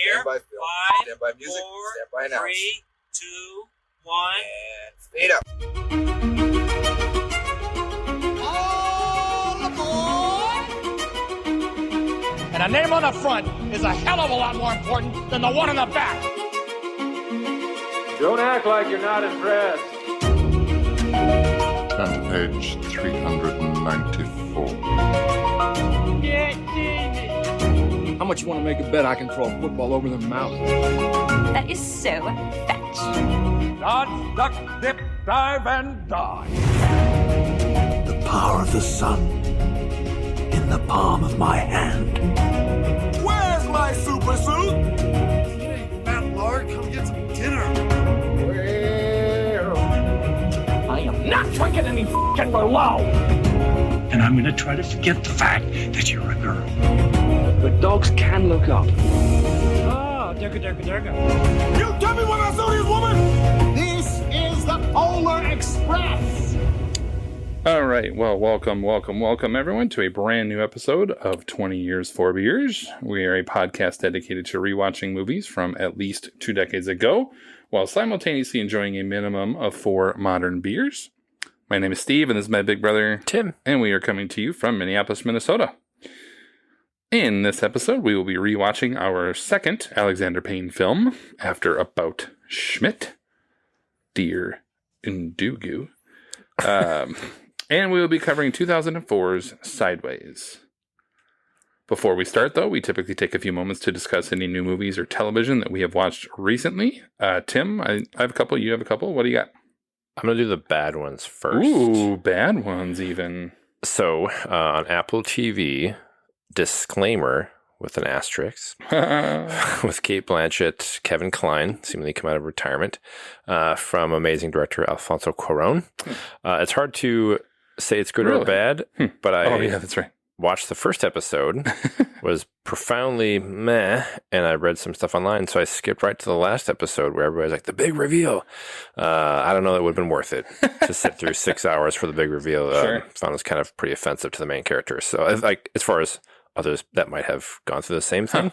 Here. Stand by film. 5, Stand by music. 4, Stand by announce. 3, 2, 1. And speed up. All aboard! And a name on the front is a hell of a lot more important than the one on the back. Don't act like you're not impressed. Turn to page 394. How much you want to make a bet I can throw a football over the mountain? That is so fetch. Dodge, duck, dip, dive, and die. The power of the sun in the palm of my hand. Where's my super suit? Hey, fat lard, come get some dinner. I am not drinking any f***ing Merlot. And I'm gonna try to forget the fact that you're a girl. But dogs can look up. Oh, durga. You tell me when I saw this woman! This is the Polar Express. All right, well, welcome everyone to a brand new episode of 20 Years, 4 Beers. We are a podcast dedicated to rewatching movies from at least 2 decades ago, while simultaneously enjoying a minimum of 4 modern beers. My name is Steve, and this is my big brother, Tim. And we are coming to you from Minneapolis, Minnesota. In this episode, we will be rewatching our second Alexander Payne film, After About Schmidt, Dear Ndugu. And we will be covering 2004's Sideways. Before we start, though, we typically take a few moments to discuss any new movies or television that we have watched recently. Tim, I have a couple. You have a couple. What do you got? I'm going to do the bad ones first. Ooh, bad ones even. So, on Apple TV, disclaimer with an asterisk, with Cate Blanchett, Kevin Kline, seemingly come out of retirement, from amazing director Alfonso Cuarón. It's hard to say it's good or bad, but that's right. Watched the first episode, was profoundly meh, and I read some stuff online, so I skipped right to the last episode where everybody's like, the big reveal. I don't know, it would have been worth it to sit through 6 hours for the big reveal. Sure. Found it was kind of pretty offensive to the main characters. So, as far as others that might have gone through the same thing,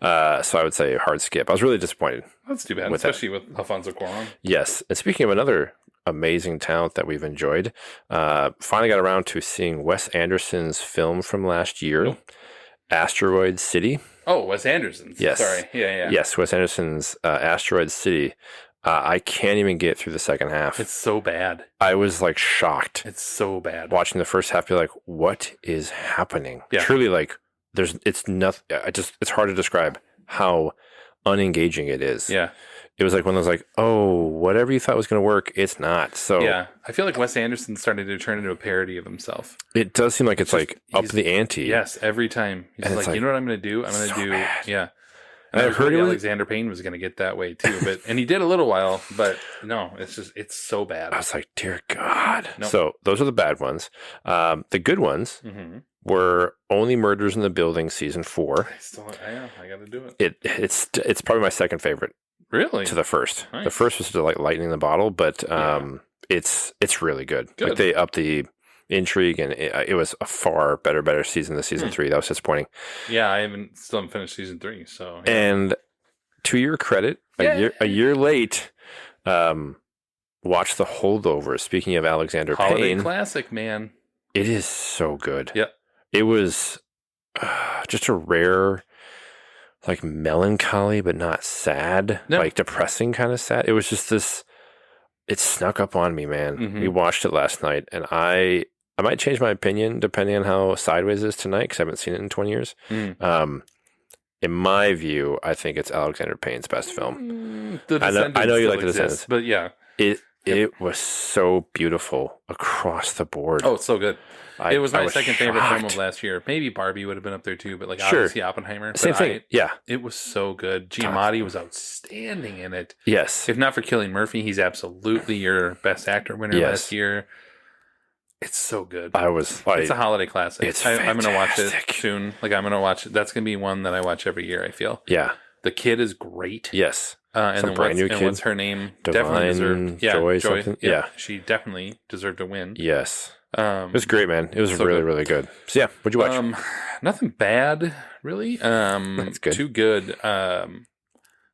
so I would say hard skip. I was really disappointed. That's too bad, especially with Alfonso Cuarón. Yes, and speaking of another amazing talent that we've enjoyed, finally got around to seeing Wes Anderson's film from last year, Asteroid City. Oh, Wes Anderson's. Yes. Sorry. Yeah. Yes, Wes Anderson's Asteroid City. I can't even get through the second half. It's so bad. I was like shocked. It's so bad. Watching the first half, be like, what is happening? Yeah. Truly, like, it's nothing. It's hard to describe how unengaging it is. Yeah. It was like one of those like, oh, whatever you thought was going to work, it's not. So yeah, I feel like Wes Anderson started to turn into a parody of himself. It does seem like it's like up the ante. Yes, every time. He's like, you know what I'm going to do? I'm going to do, bad. yeah. And I heard Alexander Payne was going to get that way too, and he did a little while, but no, it's so bad. I was like, dear God. Nope. So those are the bad ones. The good ones were Only Murders in the Building season 4. I got to do it. It's probably my second favorite. Really? To the first. Nice. The first was like lightning in the bottle, but it's really good. Like they upped the intrigue, and it was a far better season than season 3. That was disappointing. Yeah, I still haven't finished season 3. So yeah. And to your credit, a year late, watch The Holdovers. Speaking of Alexander Holiday Payne, classic, man. It is so good. Yep. It was just a rare, like, melancholy but not sad, like depressing kind of sad. It was just this. It snuck up on me, man. We watched it last night, and I might change my opinion depending on how Sideways is tonight because I haven't seen it in 20 years. In my view, I think it's Alexander Payne's best film. I know you like The Descendants, but yeah, it was so beautiful across the board. Oh, it's so good. It was my second favorite shocked. film of last year. Maybe Barbie would have been up there too, but like Sure. obviously Oppenheimer. Same thing. Yeah. It was so good. Giamatti was outstanding in it. Yes. If not for Cillian Murphy, he's absolutely your best actor winner last year. It's so good. It's a holiday classic. I'm going to watch it fantastic. soon. Like I'm going to watch it. That's going to be one that I watch every year, I feel. Yeah. The kid is great. Yes. And Some then brand new kid. what's her name? Divine Definitely deserved. Joy something. Yeah. She definitely deserved to win. Yes. It was great, man. It was So really, good. really good. So yeah, what'd you watch? Nothing bad, really. That's good. Too good.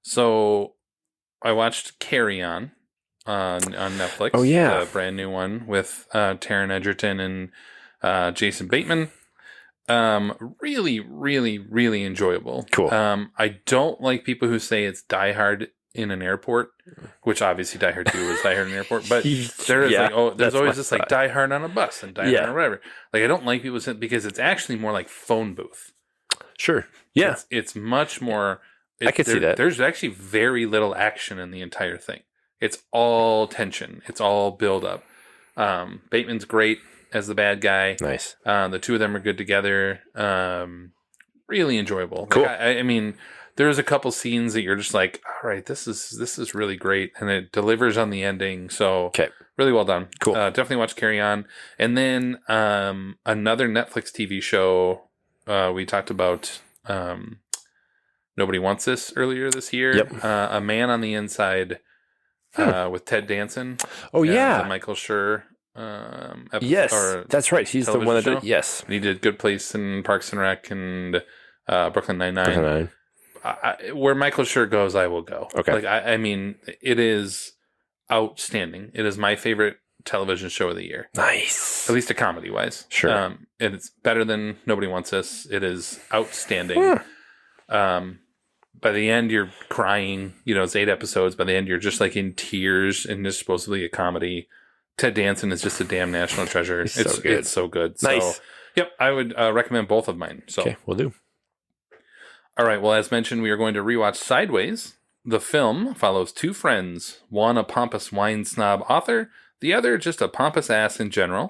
So I watched Carry On Netflix. Oh, yeah. The brand new one with Taron Egerton and Jason Bateman. Really, really, really enjoyable. Cool. I don't like people who say it's Die Hard in an airport, which obviously Die Hard 2 is Die Hard in an airport, but there is Yeah, there's that's always my this like thought. Die Hard on a bus and Die Hard Yeah. on whatever. Like I don't like people saying because it's actually more like phone booth. Sure. Yeah. It's much more. I could see that. There's actually very little action in the entire thing. It's all tension. It's all build up. Bateman's great as the bad guy. Nice. The two of them are good together. Really enjoyable. Cool. Like, I mean, there's a couple scenes that you're just like, all right, this is really great, and it delivers on the ending. So Okay. really well done. Cool. Definitely watch Carry On. And then another Netflix TV show. We talked about Nobody Wants This earlier this year. Yep. A Man on the Inside with Ted Danson. Oh, yeah. The Michael Schur. Episode, Yes, or that's right. He's the one that television did. Yes. he did Good Place and Parks and Rec and Brooklyn Nine-Nine. Brooklyn Where Michael Schur goes, I will go. Okay. Like I mean, it is outstanding. It is my favorite television show of the year, Nice. at least a comedy wise. Sure. And it's better than Nobody Wants This. It is outstanding. By the end, you're crying. You know, it's 8 episodes. By the end, you're just like in tears, and it's supposedly a comedy. Ted Danson is just a damn national treasure. He's so good. It's so good. Nice. So, yep, I would recommend both of mine. So, Okay, we'll do. all right. Well, as mentioned, we are going to rewatch Sideways. The film follows two friends, one a pompous wine snob author, the other just a pompous ass in general,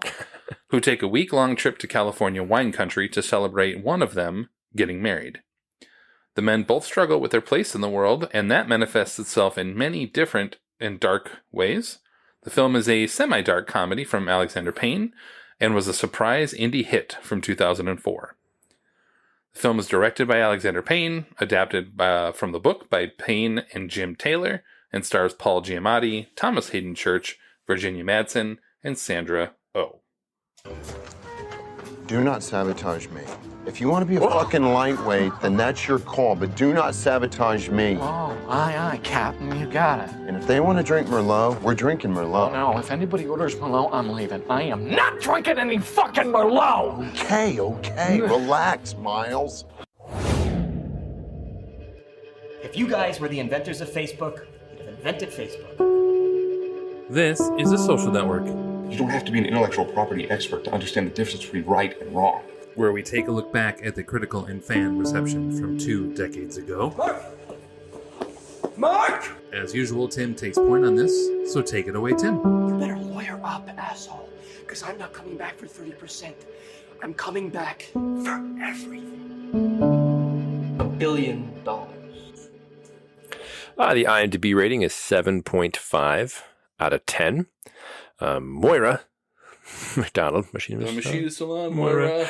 who take a week-long trip to California wine country to celebrate one of them getting married. The men both struggle with their place in the world, and that manifests itself in many different and dark ways. The film is a semi-dark comedy from Alexander Payne and was a surprise indie hit from 2004. The film is directed by Alexander Payne, adapted from the book by Payne and Jim Taylor, and stars Paul Giamatti, Thomas Hayden Church, Virginia Madsen, and Sandra Oh. Do not sabotage me. If you want to be a fucking lightweight, then that's your call, but do not sabotage me. Oh, aye, Captain, you got it. And if they want to drink Merlot, we're drinking Merlot. No, if anybody orders Merlot, I'm leaving. I am not drinking any fucking Merlot! Okay, relax, Miles. If you guys were the inventors of Facebook, you'd have invented Facebook. This is a social network You don't have to be an intellectual property expert to understand the difference between right and wrong. where we take a look back at the critical and fan reception from 2 decades ago. Mark! As usual, Tim takes point on this, so take it away, Tim. You better lawyer up, asshole, because I'm not coming back for 30%. I'm coming back for everything. $1 billion. The IMDb rating is 7.5 out of 10. Moira McDonald, Machine's still on, Moira.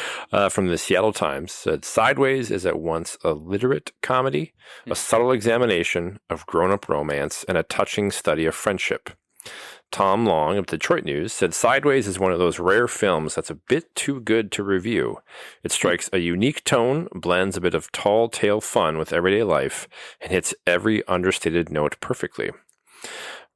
From the Seattle Times, said Sideways is at once a literate comedy, a subtle examination of grown-up romance, and a touching study of friendship. Tom Long of Detroit News said Sideways is one of those rare films that's a bit too good to review. It strikes a unique tone, blends a bit of tall tale fun with everyday life, and hits every understated note perfectly.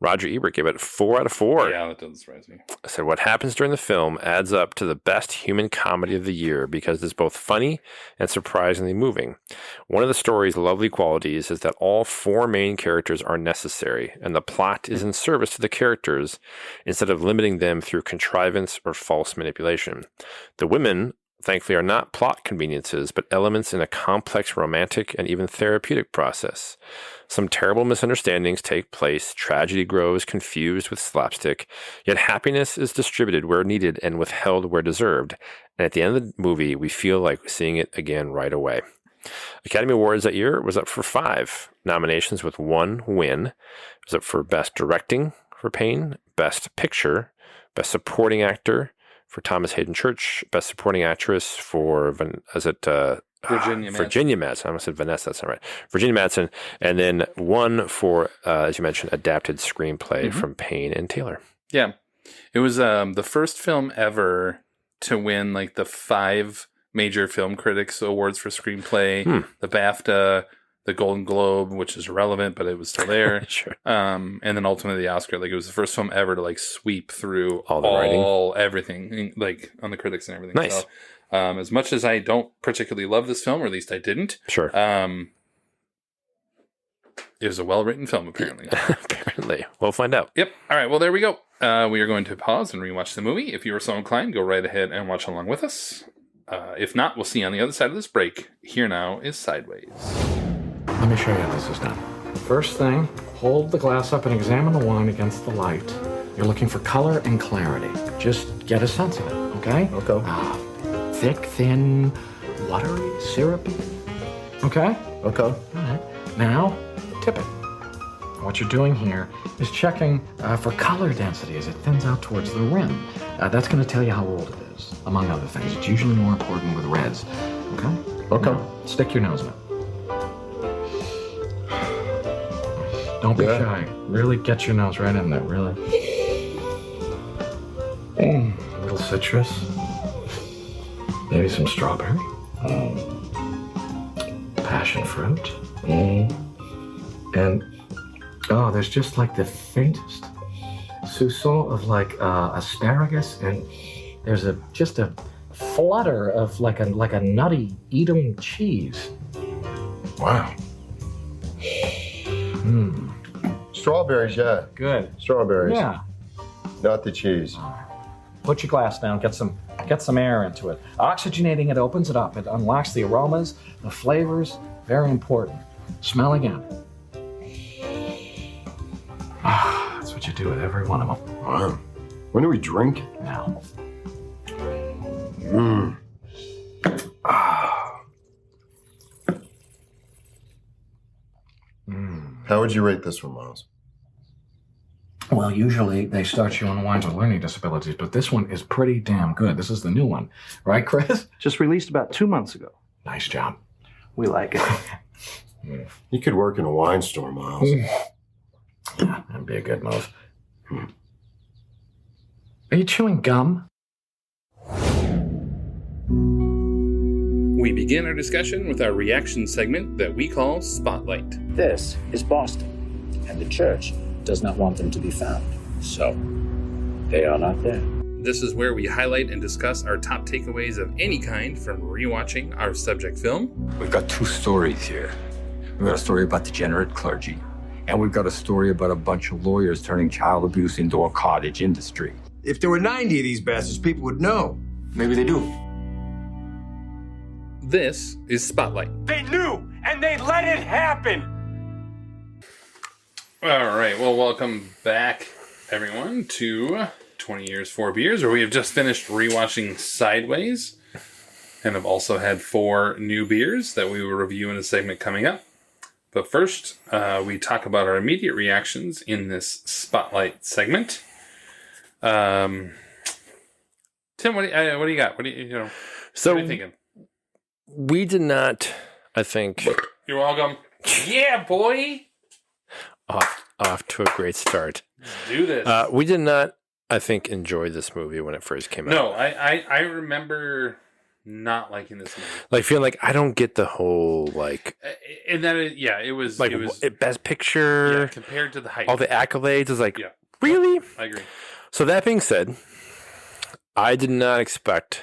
Roger Ebert gave it 4 out of 4. Yeah, that doesn't surprise me. I said, what happens during the film adds up to the best human comedy of the year because it's both funny and surprisingly moving. One of the story's lovely qualities is that all 4 main characters are necessary, and the plot is in service to the characters instead of limiting them through contrivance or false manipulation. The women, thankfully, are not plot conveniences, but elements in a complex romantic and even therapeutic process. Some terrible misunderstandings take place, tragedy grows confused with slapstick, yet happiness is distributed where needed and withheld where deserved. And at the end of the movie, we feel like seeing it again right away. Academy Awards that year was up for 5 nominations with 1 win. It was up for Best Directing for Payne, Best Picture, Best Supporting Actor for Thomas Hayden Church, Best Supporting Actress for, Virginia Madsen. I almost said Vanessa, that's not right. Virginia Madsen, and then 1 for, as you mentioned, Adapted Screenplay from Payne and Taylor. Yeah. It was the first film ever to win like the 5 major film critics awards for screenplay, the BAFTA, the Golden Globe, which is irrelevant, but it was still there. Sure. And then ultimately the Oscar. Like, it was the first film ever to like sweep through all the writing, everything, like on the critics and everything. Nice. So, as much as I don't particularly love this film, or at least I didn't. Sure. It was a well-written film, apparently. Apparently. We'll find out. Yep. All right. Well, there we go. We are going to pause and rewatch the movie. If you are so inclined, go right ahead and watch along with us. If not, we'll see you on the other side of this break. Here now is Sideways. Let me show you how this is done. First thing, hold the glass up and examine the wine against the light. You're looking for color and clarity. Just get a sense of it, okay? Okay. Thick, thin, watery, syrupy. Okay? Okay. All right. Now, tip it. What you're doing here is checking for color density as it thins out towards the rim. That's going to tell you how old it is, among other things. It's usually more important with reds. Okay? Okay. Now, stick your nose in it. Don't be shy. Really get your nose right in there, really. A little citrus. Maybe some strawberry. Passion fruit. And, oh, there's just like the faintest soupçon of like asparagus, and there's just a flutter of like a nutty Edam cheese. Wow. Strawberries, yeah. Good. Strawberries. Yeah. Not the cheese. Put your glass down. Get some air into it. Oxygenating it opens it up. It unlocks the aromas, the flavors. Very important. Smell again. That's what you do with every one of them. Wow. When do we drink? Now. How would you rate this one, Miles? Well, usually they start you on wines with learning disabilities, but this one is pretty damn good. This is the new one. Right, Chris? Just released about 2 months ago. Nice job. We like it. You could work in a wine store, Miles. Yeah, that'd be a good move. Are you chewing gum? We begin our discussion with our reaction segment that we call Spotlight. This is Boston, and the church does not want them to be found. So, they are not there. This is where we highlight and discuss our top takeaways of any kind from rewatching our subject film. We've got 2 stories here. We've got a story about degenerate clergy, and we've got a story about a bunch of lawyers turning child abuse into a cottage industry. If there were 90 of these bastards, people would know. Maybe they do. This is Spotlight. They knew, and they let it happen. All right, well, welcome back, everyone, to 20 Years, 4 Beers, where we have just finished rewatching Sideways, and have also had 4 new beers that we will review in a segment coming up. But first, we talk about our immediate reactions in this Spotlight segment. Tim, what do you got? What are you thinking? We did not, I think. You're welcome. Yeah, boy. Off to a great start. Let's do this. We did not, I think, enjoy this movie when it first came out. No, I remember not liking this movie. Like feeling like I don't get the whole like. And then it was like best picture. Yeah, compared to the hype, all the accolades is like really. I agree. So that being said, I did not expect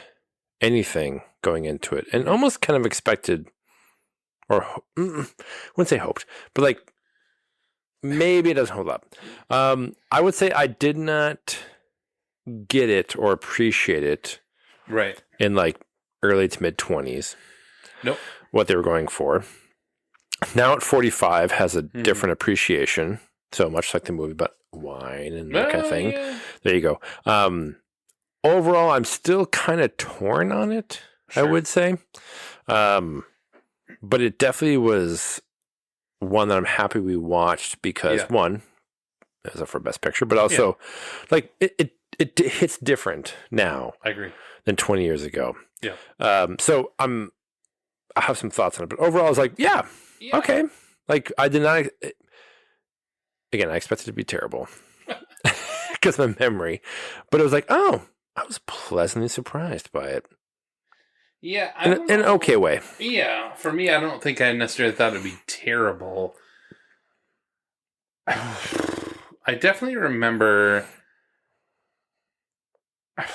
anything going into it, and almost kind of expected, or wouldn't say hoped, but like maybe it doesn't hold up. I would say I did not get it or appreciate it right in like early to mid 20s. Nope. What they were going for. Now at 45 has a different appreciation. So much like the movie about wine and that kind of thing. Yeah. There you go. Overall, I'm still kind of torn on it, sure. I would say. But it definitely was one that I'm happy we watched because one, it was up for Best Picture, but also like it hits different now. I agree. Than 20 years ago. Yeah. So I have some thoughts on it, but overall I was like, yeah. Okay. Like I did not, again, I expected it to be terrible. because of my memory. But it was like, oh, I was pleasantly surprised by it. Yeah, in an okay way. Yeah, for me, I don't think I necessarily thought it'd be terrible. I definitely remember. I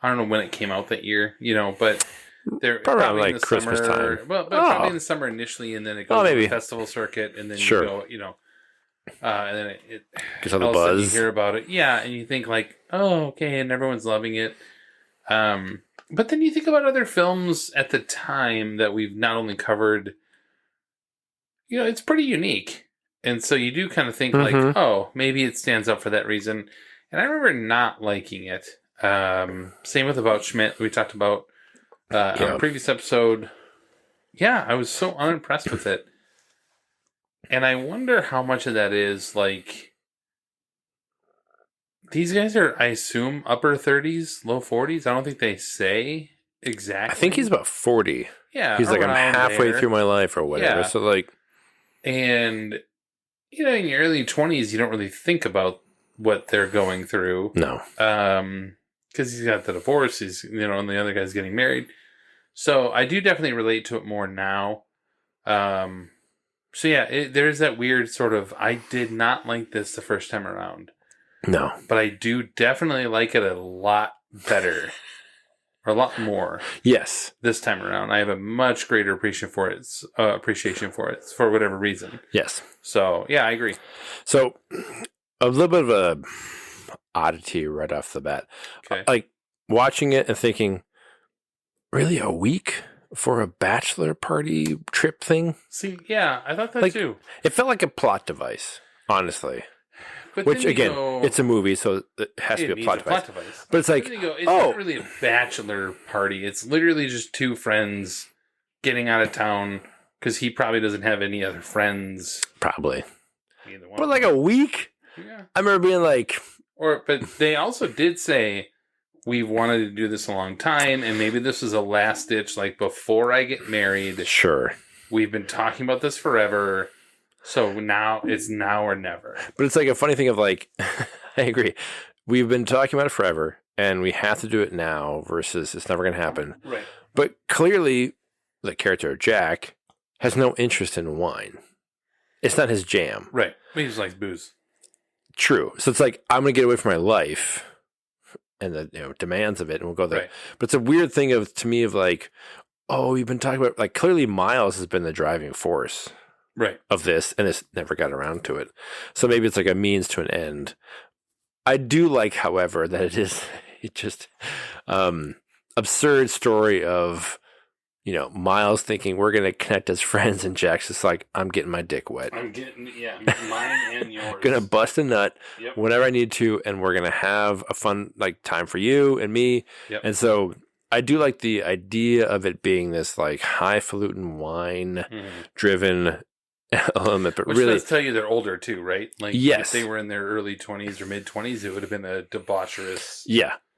don't know when it came out that year, but they're probably in like the Christmas summer, time. Well, but probably in the summer initially, and then it goes to the festival circuit, and then Sure. you go, and then it gets all the all of a sudden buzz. You hear about it, yeah, and you think like, oh, okay, and everyone's loving it. But then you think about other films at the time that we've not only covered. It's pretty unique, and so you do kind of think like, oh, maybe it stands up for that reason. And I remember not liking it. Same with About Schmidt, we talked about on a previous episode. Yeah, I was so unimpressed with it. And I wonder how much of that is like these guys are, I assume, upper 30s, low 40s. I don't think they say exactly. I think he's about 40. Yeah, he's like, I'm around halfway there. through my life or whatever. Yeah. So like, and in your early 20s, you don't really think about what they're going through. No. Because he's got the divorce, he's, and the other guy's getting married. So I do definitely relate to it more now. So yeah, there's that weird sort of, I did not like this the first time around. No. But I do definitely like it a lot better. Or a lot more. Yes. This time around. I have a much greater appreciation for it for whatever reason. Yes. So yeah, I agree. So a little bit of a oddity right off the bat. Okay. Like watching it and thinking, really a week for a bachelor party trip thing? See, yeah, I thought that too. It felt like a plot device, honestly. But Which then you again, go, it's a movie, so it has to be a plot device. But it's like, But then you go, it's not really a bachelor party. It's literally just two friends getting out of town because he probably doesn't have any other friends. Probably. Either one. But like a week? Yeah. I remember being like... But they also did say, we've wanted to do this a long time, and maybe this is a last ditch, like before I get married. Sure. We've been talking about this forever. So now it's now or never. But it's like a funny thing of like, I agree. We've been talking about it forever and we have to do it now versus it's never going to happen. Right. But clearly the character of Jack has no interest in wine. It's not his jam. Right. He just likes booze. True. So it's like, I'm going to get away from my life and the demands of it and we'll go there. Right. But it's a weird thing to me of like, oh, you've been talking about, like clearly Miles has been the driving force. Right. Of this, and it's never got around to it. So maybe it's like a means to an end. I do like, however, that it is just absurd story of, Miles thinking we're going to connect as friends, and Jack's just like, I'm getting my dick wet. I'm getting, mine and yours. Gonna bust a nut whenever I need to, and we're going to have a fun time for you and me. Yep. And so I do like the idea of it being this like highfalutin wine driven element, but Which really does tell you they're older too, right? Like, yes, if they were in their early 20s or mid 20s, it would have been a debaucherous,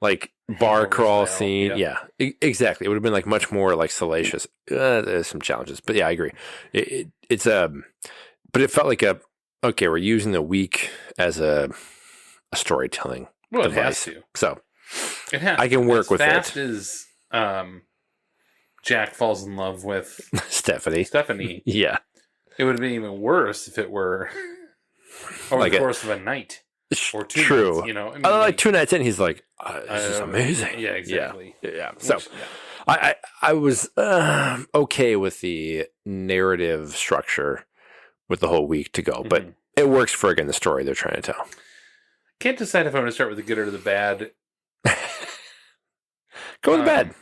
like bar crawl style. scene, exactly. It would have been like much more like salacious. There's some challenges, but yeah, I agree. It's but it felt like we're using the week as a storytelling device. It has to. So it has I can work as with fast it. as Jack falls in love with Stephanie, yeah. It would have been even worse if it were over Like the course of a night or 2 True. nights. Like 2 nights in, he's like, "This is amazing." Yeah, exactly. Yeah. So, I was okay with the narrative structure with the whole week to go, but it works for the story they're trying to tell. Can't decide if I'm going to start with the good or the bad. Go with the bad.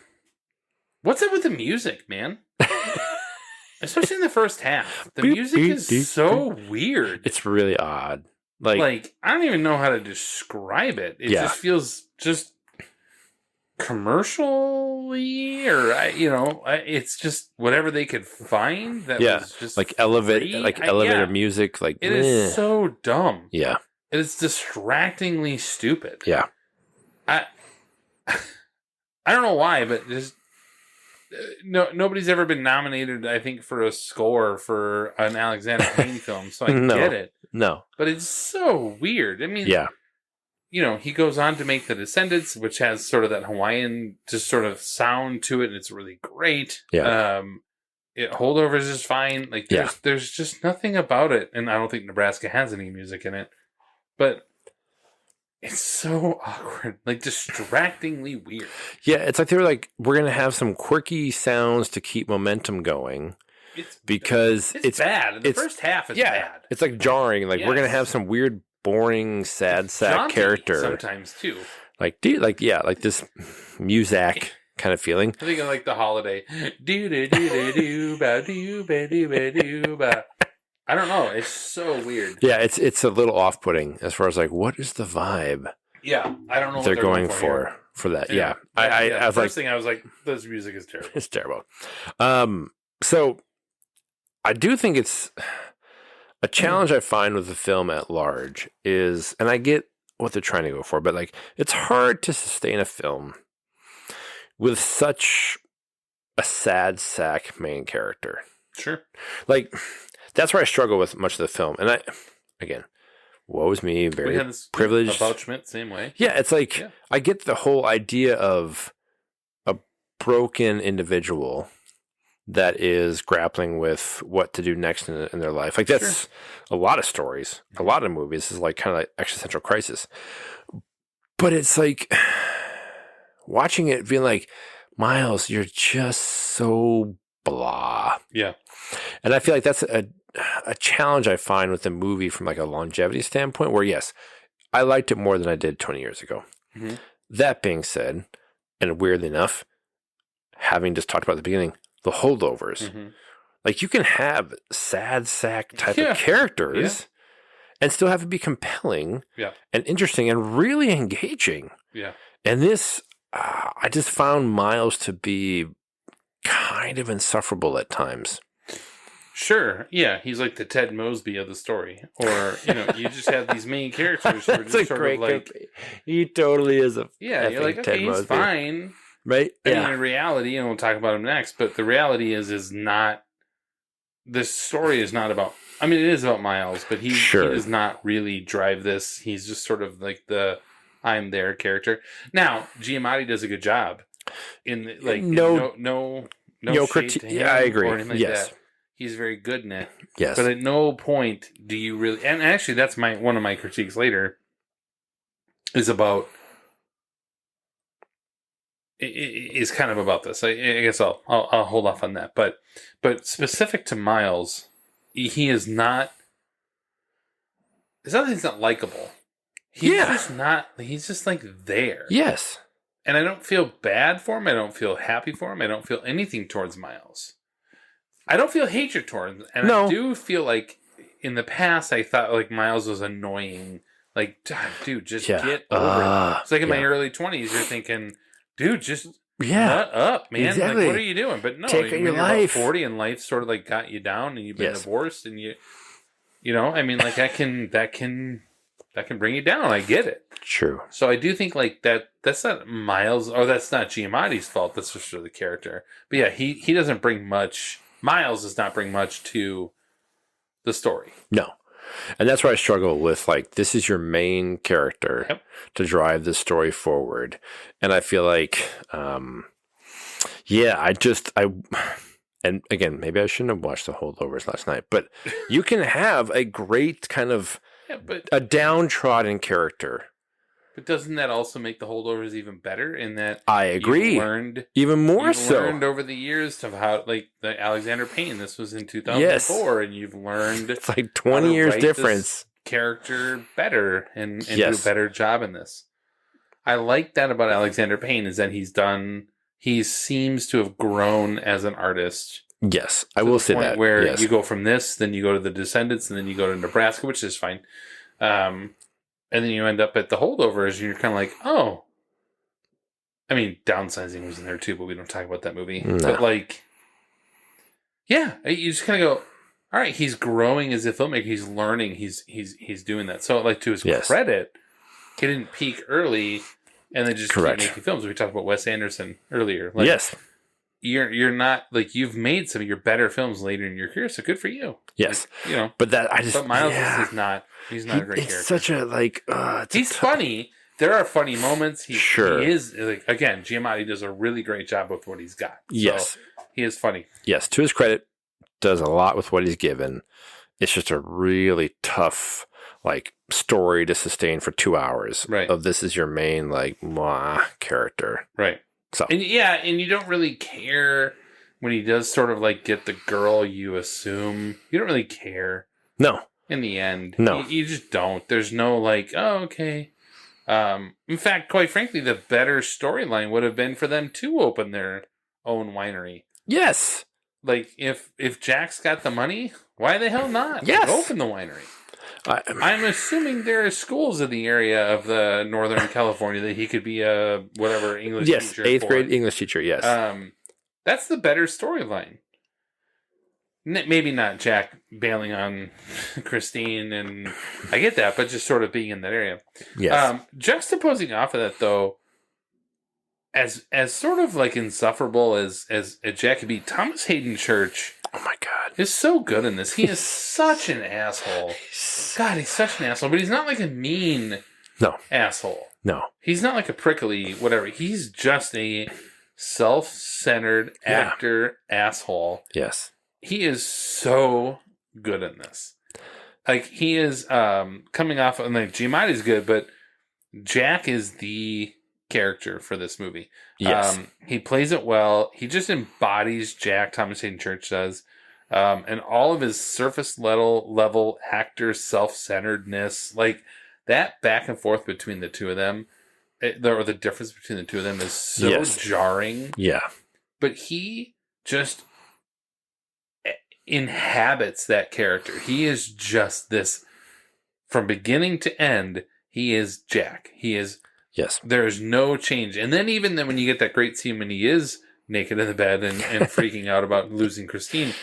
What's up with the music, man? Especially in the first half. The music is so weird. It's really odd. Like I don't even know how to describe it. It just feels just commercially, or it's just whatever they could find. That was just like elevator music. Like it is so dumb. Yeah, it is distractingly stupid. Yeah, I don't know why, but just. Nobody's ever been nominated, I think, for a score for an Alexander Payne film, so I get it. No. But it's so weird. I mean, he goes on to make The Descendants, which has sort of that Hawaiian just sort of sound to it, and it's really great. Yeah. Holdovers is fine. Like, there's just nothing about it, and I don't think Nebraska has any music in it, but it's so awkward, like distractingly weird. Yeah, it's like they were like, we're going to have some quirky sounds to keep momentum going. Because it's bad. The first half is bad. It's like jarring. Like, we're going to have some weird, boring, sad sack character. Sometimes, too. Like, like this Muzak kind of feeling. I think of like the holiday. Do-do-do-do-do-ba-do-ba-do-ba-do-ba. I don't know. It's so weird. Yeah, it's a little off-putting as far as like, what is the vibe? Yeah, I don't know what they're going for that. Yeah. I was first thing I was like, this music is terrible. It's terrible. So I do think it's a challenge I find with the film at large is, and I get what they're trying to go for, but like, it's hard to sustain a film with such a sad sack main character. Sure. Like, that's where I struggle with much of the film. And again, woe is me, very privileged. About Schmidt, same way. Yeah, it's like, I get the whole idea of a broken individual that is grappling with what to do next in their life. Like, that's a lot of stories, a lot of movies is like kind of like existential crisis. But it's like watching it being like, Miles, you're just so blah. Yeah. And I feel like that's a challenge I find with the movie from like a longevity standpoint where, yes, I liked it more than I did 20 years ago. Mm-hmm. That being said, and weirdly enough, having just talked about at the beginning, the Holdovers, like you can have sad sack type of characters and still have it be compelling and interesting and really engaging. Yeah. And this, I just found Miles to be kind of insufferable at times. Sure. Yeah. He's like the Ted Mosby of the story. Or, you just have these main characters who are just sort of like... He totally is a you're like, okay, he's fine. Right? I mean, in reality, and we'll talk about him next, but the reality is not... This story is not about... I mean, it is about Miles, but he does not really drive this. He's just sort of like the I'm there character. Now, Giamatti does a good job. In like no critique. Yeah, I agree. Or anything like Yes. that. He's very good in it. Yes. But at no point do you really... And actually, that's one of my critiques later is about... Is kind of about this. I guess I'll hold off on that. But specific to Miles, he is not... It's not that he's not likable. He's just not... He's just like there. Yes. And I don't feel bad for him. I don't feel happy for him. I don't feel anything towards Miles. I don't feel hatred towards him. And I do feel like in the past I thought like Miles was annoying. Like, God, dude, just get over it. It's like in my early 20s, you're thinking, dude, just nut up, man. Exactly. Like, what are you doing? But no, Take when your you're life. about 40 and life sort of like got you down and you've been divorced and you know, I mean, like that can bring you down. I get it. True. So I do think like that's not Miles, or that's not Giamatti's fault. That's just for the character. But yeah, he doesn't bring much. Miles does not bring much to the story. No. And that's where I struggle with, like, this is your main character to drive the story forward. And I feel like, and again, maybe I shouldn't have watched the Holdovers last night, but you can have a great kind of a downtrodden character. But doesn't that also make the Holdovers even better in that I agree. You've learned even more you've so learned over the years of how, like, the Alexander Payne, this was in 2004, and you've learned it's like 20 years difference. Character better and do a better job in this. I like that about Alexander Payne is that he seems to have grown as an artist. Yes, I will say that. Where you go from this, then you go to The Descendants, and then you go to Nebraska, which is fine. And then you end up at the Holdovers, and you're kind of like, oh. I mean, Downsizing was in there too, but we don't talk about that movie. No. But like, yeah, you just kind of go, all right, he's growing as a filmmaker. He's learning. He's doing that. So, like, to his credit, he didn't peak early and then just keep making films. We talked about Wes Anderson earlier. Like, you're not like you've made some of your better films later in your career, so good for you. Yes, like, but that but Miles is not. He's not a great character. It's such a he's funny. There are funny moments. He is like again. Giamatti does a really great job with what he's got. Yes, so he is funny. Yes, to his credit, does a lot with what he's given. It's just a really tough story to sustain for 2 hours. Right. Of this is your main character. Right. So and you don't really care when he does sort of get the girl you assume. You don't really care. No. In the end. No. You just don't. There's no oh, okay. In fact, quite frankly, the better storyline would have been for them to open their own winery. Yes. If Jack's got the money, why the hell not? Yes. Open the winery. I'm assuming there are schools in the area of the Northern California that he could be a whatever English teacher. Yes, 8th grade English teacher, yes. That's the better storyline. Maybe not Jack bailing on Christine, and I get that, but just sort of being in that area. Yes. Juxtaposing off of that, though, as sort of insufferable as Jack could be, Thomas Hayden Church. Oh my God, is so good in this. He is such an asshole. God, he's such an asshole, but he's not a mean asshole. No, he's not a prickly whatever. He's just a self-centered actor asshole. Yes, he is so good in this. He is coming off of Giamatti's good, but Jack is the character for this movie. Yes. He plays it well. He just embodies Jack. Thomas Hayden Church does. And all of his surface level actor self-centeredness, that back and forth between the two of them, or the difference between the two of them is so jarring. Yeah. But he just inhabits that character. He is just this, from beginning to end, he is Jack. He is. Yes. There's no change. And then even then when you get that great scene when he is naked in the bed and freaking out about losing Christine,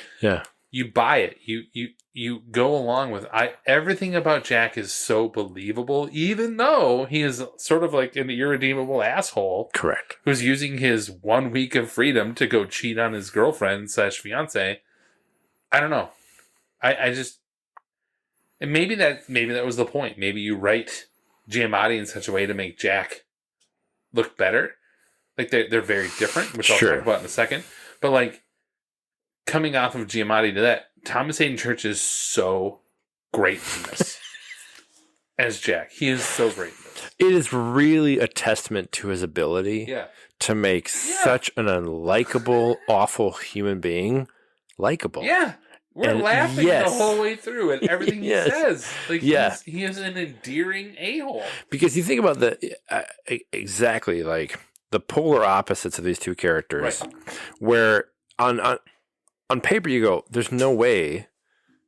you buy it. You go along with everything about Jack is so believable, even though he is sort of an irredeemable asshole. Correct. Who's using his 1 week of freedom to go cheat on his girlfriend / fiance. I don't know. I just, and maybe that was the point. Maybe you write Giamatti in such a way to make Jack look better. They're very different, which I'll talk about in a second. But coming off of Giamatti to that, Thomas Hayden Church is so great in this as Jack. He is so great in this. It is really a testament to his ability to make such an unlikable, awful human being likable. Yeah. We're laughing the whole way through at everything he says. He is an endearing a-hole. Because you think about exactly the polar opposites of these two characters, where on paper you go, there's no way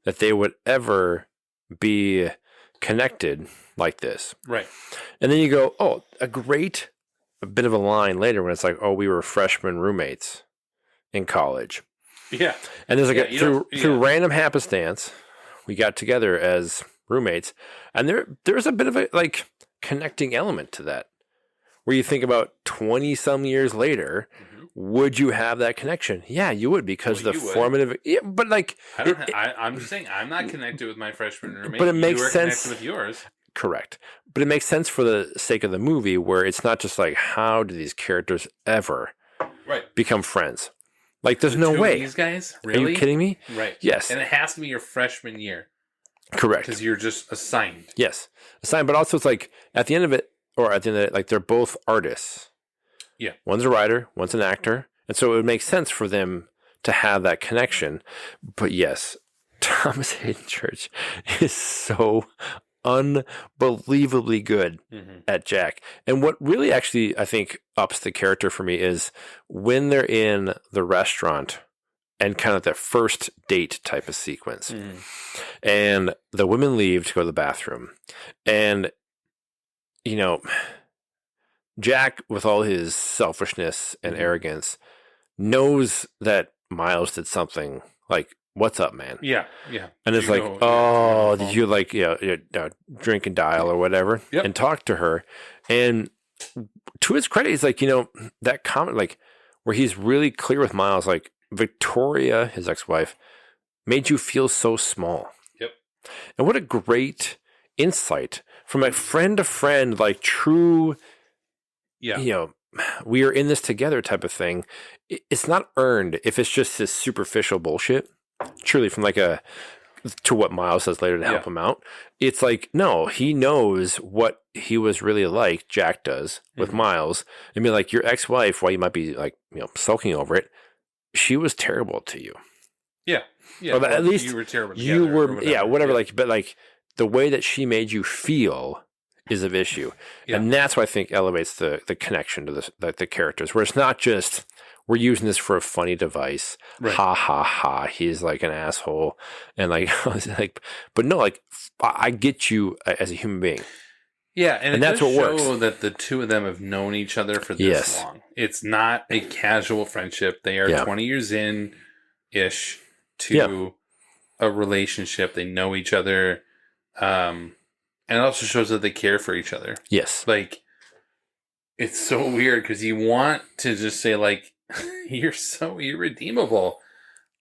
that they would ever be connected like this. Right. And then you go, oh, a bit of a line later when it's we were freshman roommates in college. Yeah. And there's through random happenstance, we got together as roommates, and there's a bit of a connecting element to that. Where you think about 20 some years later, would you have that connection? Yeah, you would, because formative. Yeah, but I'm just saying, I'm not connected with my freshman roommate. But it makes you are sense connected with yours. Correct, but it makes sense for the sake of the movie, where it's not just how do these characters ever become friends? There's no way. These guys, really? Are you kidding me? Right. Yes. And it has to be your freshman year. Correct. Because you're just assigned. Yes, assigned. But also, it's at the end of it, or at the end of it, they're both artists. Yeah. One's a writer, one's an actor, and so it would make sense for them to have that connection. But yes, Thomas Hayden Church is so unbelievably good at Jack. And what really actually, I think, ups the character for me is when they're in the restaurant and kind of that first date type of sequence. And the women leave to go to the bathroom. And, Jack, with all his selfishness and arrogance, knows that Miles did something what's up, man? Yeah. And it's did you drink and dial or whatever, and talk to her. And to his credit, he's that comment, where he's really clear with Miles, like Victoria, his ex-wife, made you feel so small. Yep. And what a great insight from a friend to friend, like true, we are in this together type of thing. It's not earned if it's just this superficial bullshit. Truly, from like to what Miles says later to help him out. It's like, no, he knows what he was really like, Jack does, with Miles. I mean, like, your ex-wife, while you might be like, sulking over it, she was terrible to you. Yeah. Yeah. Or at least you were terrible. You were, whatever. Like, but like the way that she made you feel is of issue. Yeah. And that's what I think elevates the connection to the characters, where it's not just, we're using this for a funny device. Right. Ha ha ha. He's like an asshole. And like, but no, like, I get you as a human being. Yeah. And that's what works. That the two of them have known each other for this long. It's not a casual friendship. They are 20 years in ish to a relationship. They know each other. And it also shows that they care for each other. Yes. Like, it's so weird because you want to just say, like, you're so irredeemable.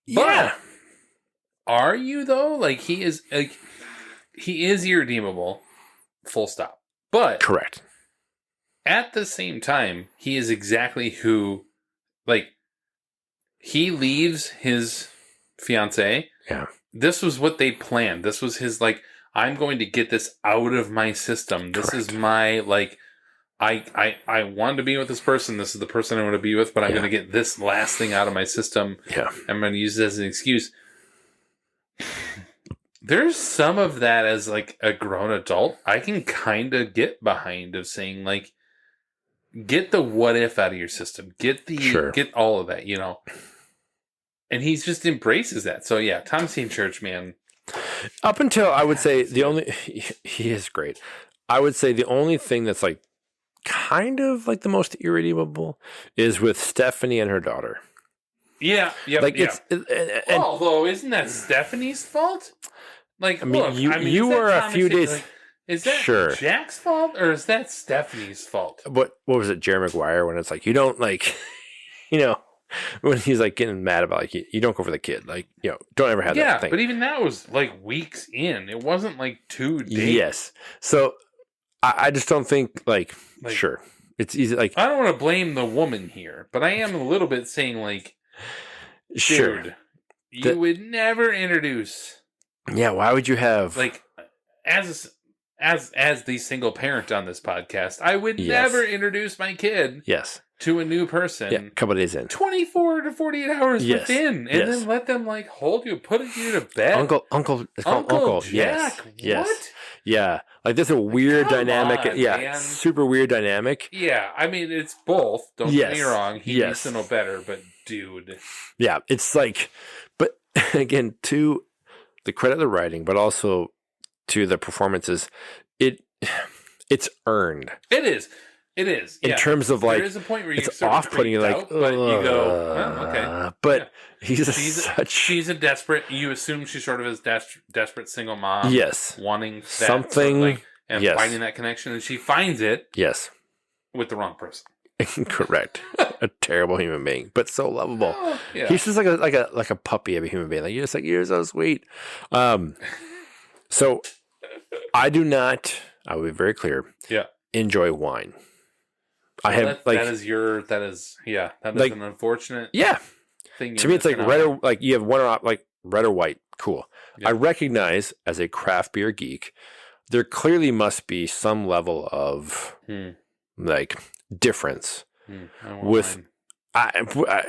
Yeah. But are you, though? Like, he is irredeemable. Full stop. But. Correct. At the same time, he is exactly who, like, he leaves his fiancée. Yeah. This was what they planned. This was his, like, I'm going to get this out of my system. This is my, like, I wanted to be with this person. This is the person I want to be with, but I'm going to get this last thing out of my system. Yeah. I'm going to use it as an excuse. There's some of that as, like, a grown adult I can kind of get behind, of saying, like, get the what if out of your system. Get all of that, And he just embraces that. So, yeah, Thomas Haden Church, man. Up until, I would say, he is great. I would say the only thing that's like kind of like the most irredeemable is with Stephanie and her daughter. Yeah. Like, although, isn't that Stephanie's fault? Like, I mean, you were a few days. Like, is that Jack's fault or is that Stephanie's fault? What was it, Jerry Maguire, when it's like, you don't, like, when he's like getting mad about, like, you don't go for the kid, like, don't ever have that thing. But even that was like weeks in. It wasn't like 2 days. Yes. So I just don't think like sure, it's easy. Like, I don't want to blame the woman here, but I am a little bit saying, like, sure, dude, you would never introduce. Yeah. Why would you have, like, as the single parent on this podcast, I would never introduce my kid. Yes. To a new person. Yeah, a couple of days in. 24 to 48 hours within. And then let them, like, hold you, put you to bed. Uncle Jack. Yes. What? Yeah. Like, there's a weird dynamic. Man. Super weird dynamic. Yeah. I mean, it's both. Don't get me wrong. He needs to know better, but dude. Yeah. It's like, but again, to the credit of the writing, but also to the performances, it's earned. It is. It is. In terms of, like, there is a point where it's off-putting. You're like, but you go, well, okay. But she's a desperate. You assume she's sort of a desperate single mom. Yes. Wanting that something, sort of, like, and finding that connection, and she finds it. Yes. With the wrong person. Correct. A terrible human being, but so lovable. Oh, yeah. He's just like a puppy of a human being. Like, you're so sweet. So I do not. I will be very clear. Yeah. Enjoy wine. That is like, an unfortunate thing. To me, it's like red or, like, you have one or like red or white. Cool. Yeah. I recognize, as a craft beer geek, there clearly must be some level of like difference with.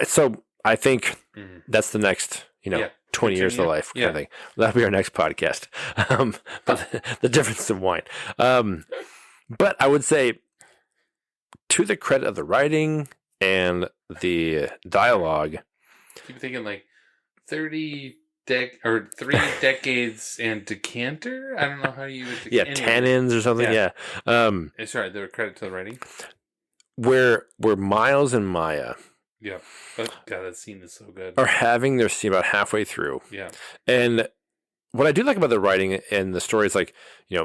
So I think that's the next 20 years of life kind of thing. That'll be our next podcast. But the difference in wine. But I would say, to the credit of the writing and the dialogue, keep thinking like 3 decades and decanter. I don't know how you would. Tannins or something. Yeah. Sorry, the credit to the writing. Where Miles and Maya. Yeah. Oh, God, that scene is so good. Are having their scene about halfway through. Yeah. And what I do like about the writing and the story is, like,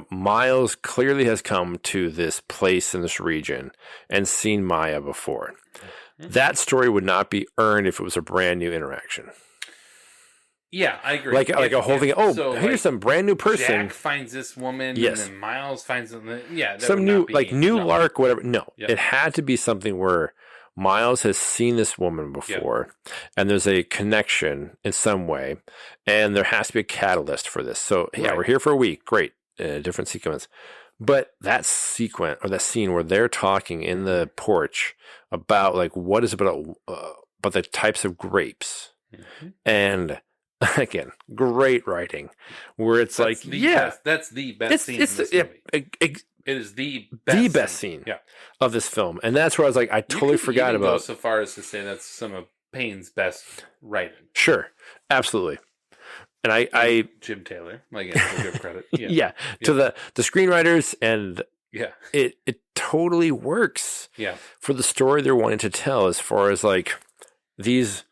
Miles clearly has come to this place in this region and seen Maya before. that story would not be earned if it was a brand new interaction. Yeah, I agree. Like a whole thing. Oh, so here's some brand new person. Jack finds this woman, yes. and then Miles finds them. Yeah, that some new, like new Lark, whatever. No, yep. It had to be something where Miles has seen this woman before, and there's a connection in some way, and there has to be a catalyst for this. So yeah, we're here for a week. Great, different sequence. But that sequence or that scene where they're talking in the porch about like what is about the types of grapes, and again, great writing where it's that's that's the best scene in this movie. It is the best scene of this film, and that's where I was like, I totally forgot about. Go so far as to say that's some of Payne's best writing. Sure, absolutely. And I Jim Taylor, again, we'll give credit. To the screenwriters, and it totally works. Yeah, for the story they're wanting to tell, as far as like these,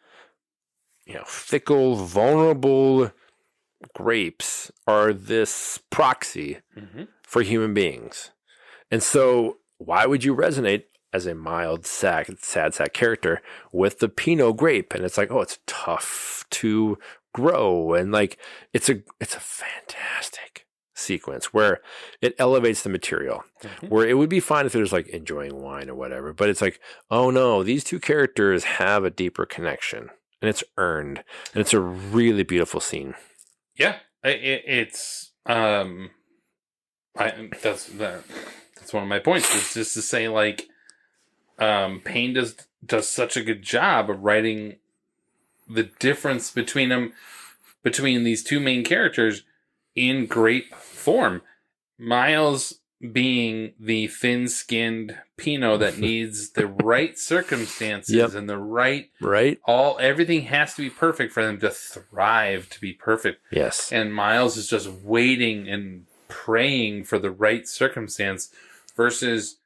fickle, vulnerable grapes are this proxy for human beings, and so why would you resonate as a mild, sad sack character with the Pinot grape? And it's like, oh, it's tough to grow, and like it's a fantastic sequence where it elevates the material, where it would be fine if there's like enjoying wine or whatever, but it's like, oh no, these two characters have a deeper connection, and it's earned, and it's a really beautiful scene. Yeah, it's that's one of my points. It's just to say like Payne does such a good job of writing the difference between these two main characters in great form. Miles being the thin-skinned Pinot that needs the right circumstances and the right everything has to be perfect for them to thrive, to be perfect. Yes. And Miles is just waiting and praying for the right circumstance, versus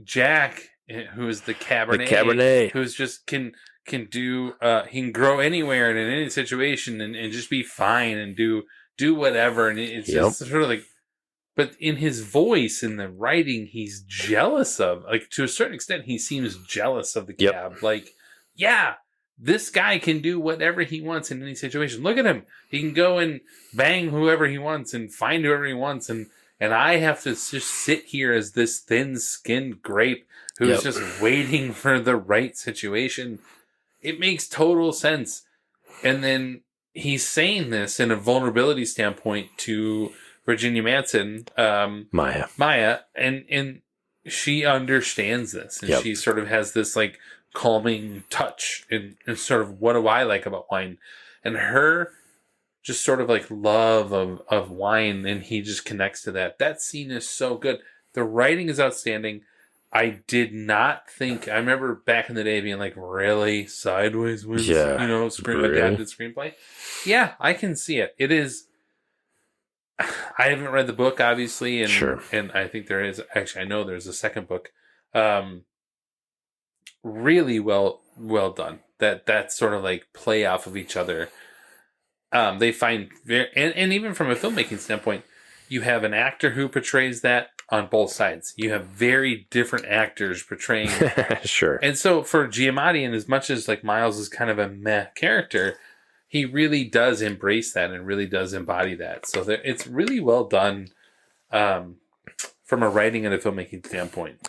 Jack, who is the Cabernet, who's just can do he can grow anywhere and in any situation and just be fine and do whatever, and it's just sort of like, but in his voice, in the writing, he's jealous of, like, to a certain extent, he seems jealous of the Cab. Like, yeah, this guy can do whatever he wants in any situation. Look at him. He can go and bang whoever he wants and find whoever he wants, and I have to just sit here as this thin-skinned grape who's just waiting for the right situation. It makes total sense. And then he's saying this in a vulnerability standpoint to Virginia Madsen, Maya, and she understands this, and she sort of has this like calming touch and sort of, what do I like about wine, and her just sort of like love of wine, and he just connects to that. That scene is so good. The writing is outstanding. I did not think, I remember back in the day being like, really? Sideways was, adapted screenplay? Yeah, I can see it. It is, I haven't read the book, obviously, and I think there is, actually, I know there's a second book. Really well done. That sort of like play off of each other. They find, and even from a filmmaking standpoint, you have an actor who portrays that on both sides. You have very different actors portraying. Sure. And so for Giamatti, and as much as like Miles is kind of a meh character, he really does embrace that and really does embody that. So it's really well done from a writing and a filmmaking standpoint.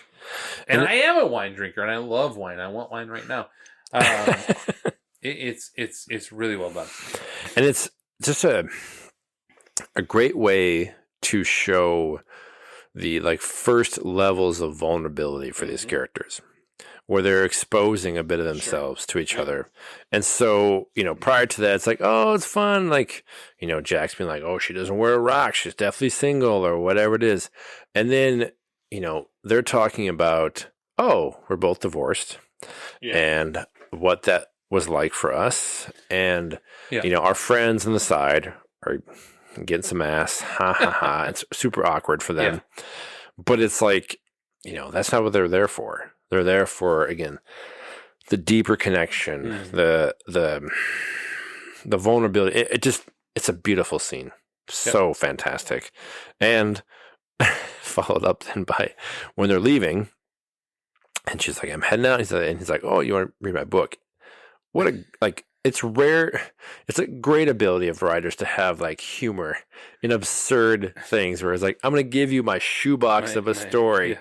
And I am a wine drinker, and I love wine. I want wine right now. It's really well done. And it's just a great way to show the like first levels of vulnerability for these characters, where they're exposing a bit of themselves to each other. And so, prior to that, it's like, oh, it's fun. Like, Jack's being like, oh, she doesn't wear a rock. She's definitely single or whatever it is. And then, they're talking about, oh, we're both divorced and what that was like for us. And, our friends on the side are getting some ass. Ha ha ha. It's super awkward for them. Yeah. But it's like, that's not what they're there for. They're there for, again, the deeper connection, the vulnerability. It's a beautiful scene. So fantastic. And followed up then by when they're leaving, And she's like, I'm heading out. And he's like, oh, you want to read my book? What a, like, it's rare. It's a great ability of writers to have like humor in absurd things where it's like, I'm going to give you my shoebox of a story.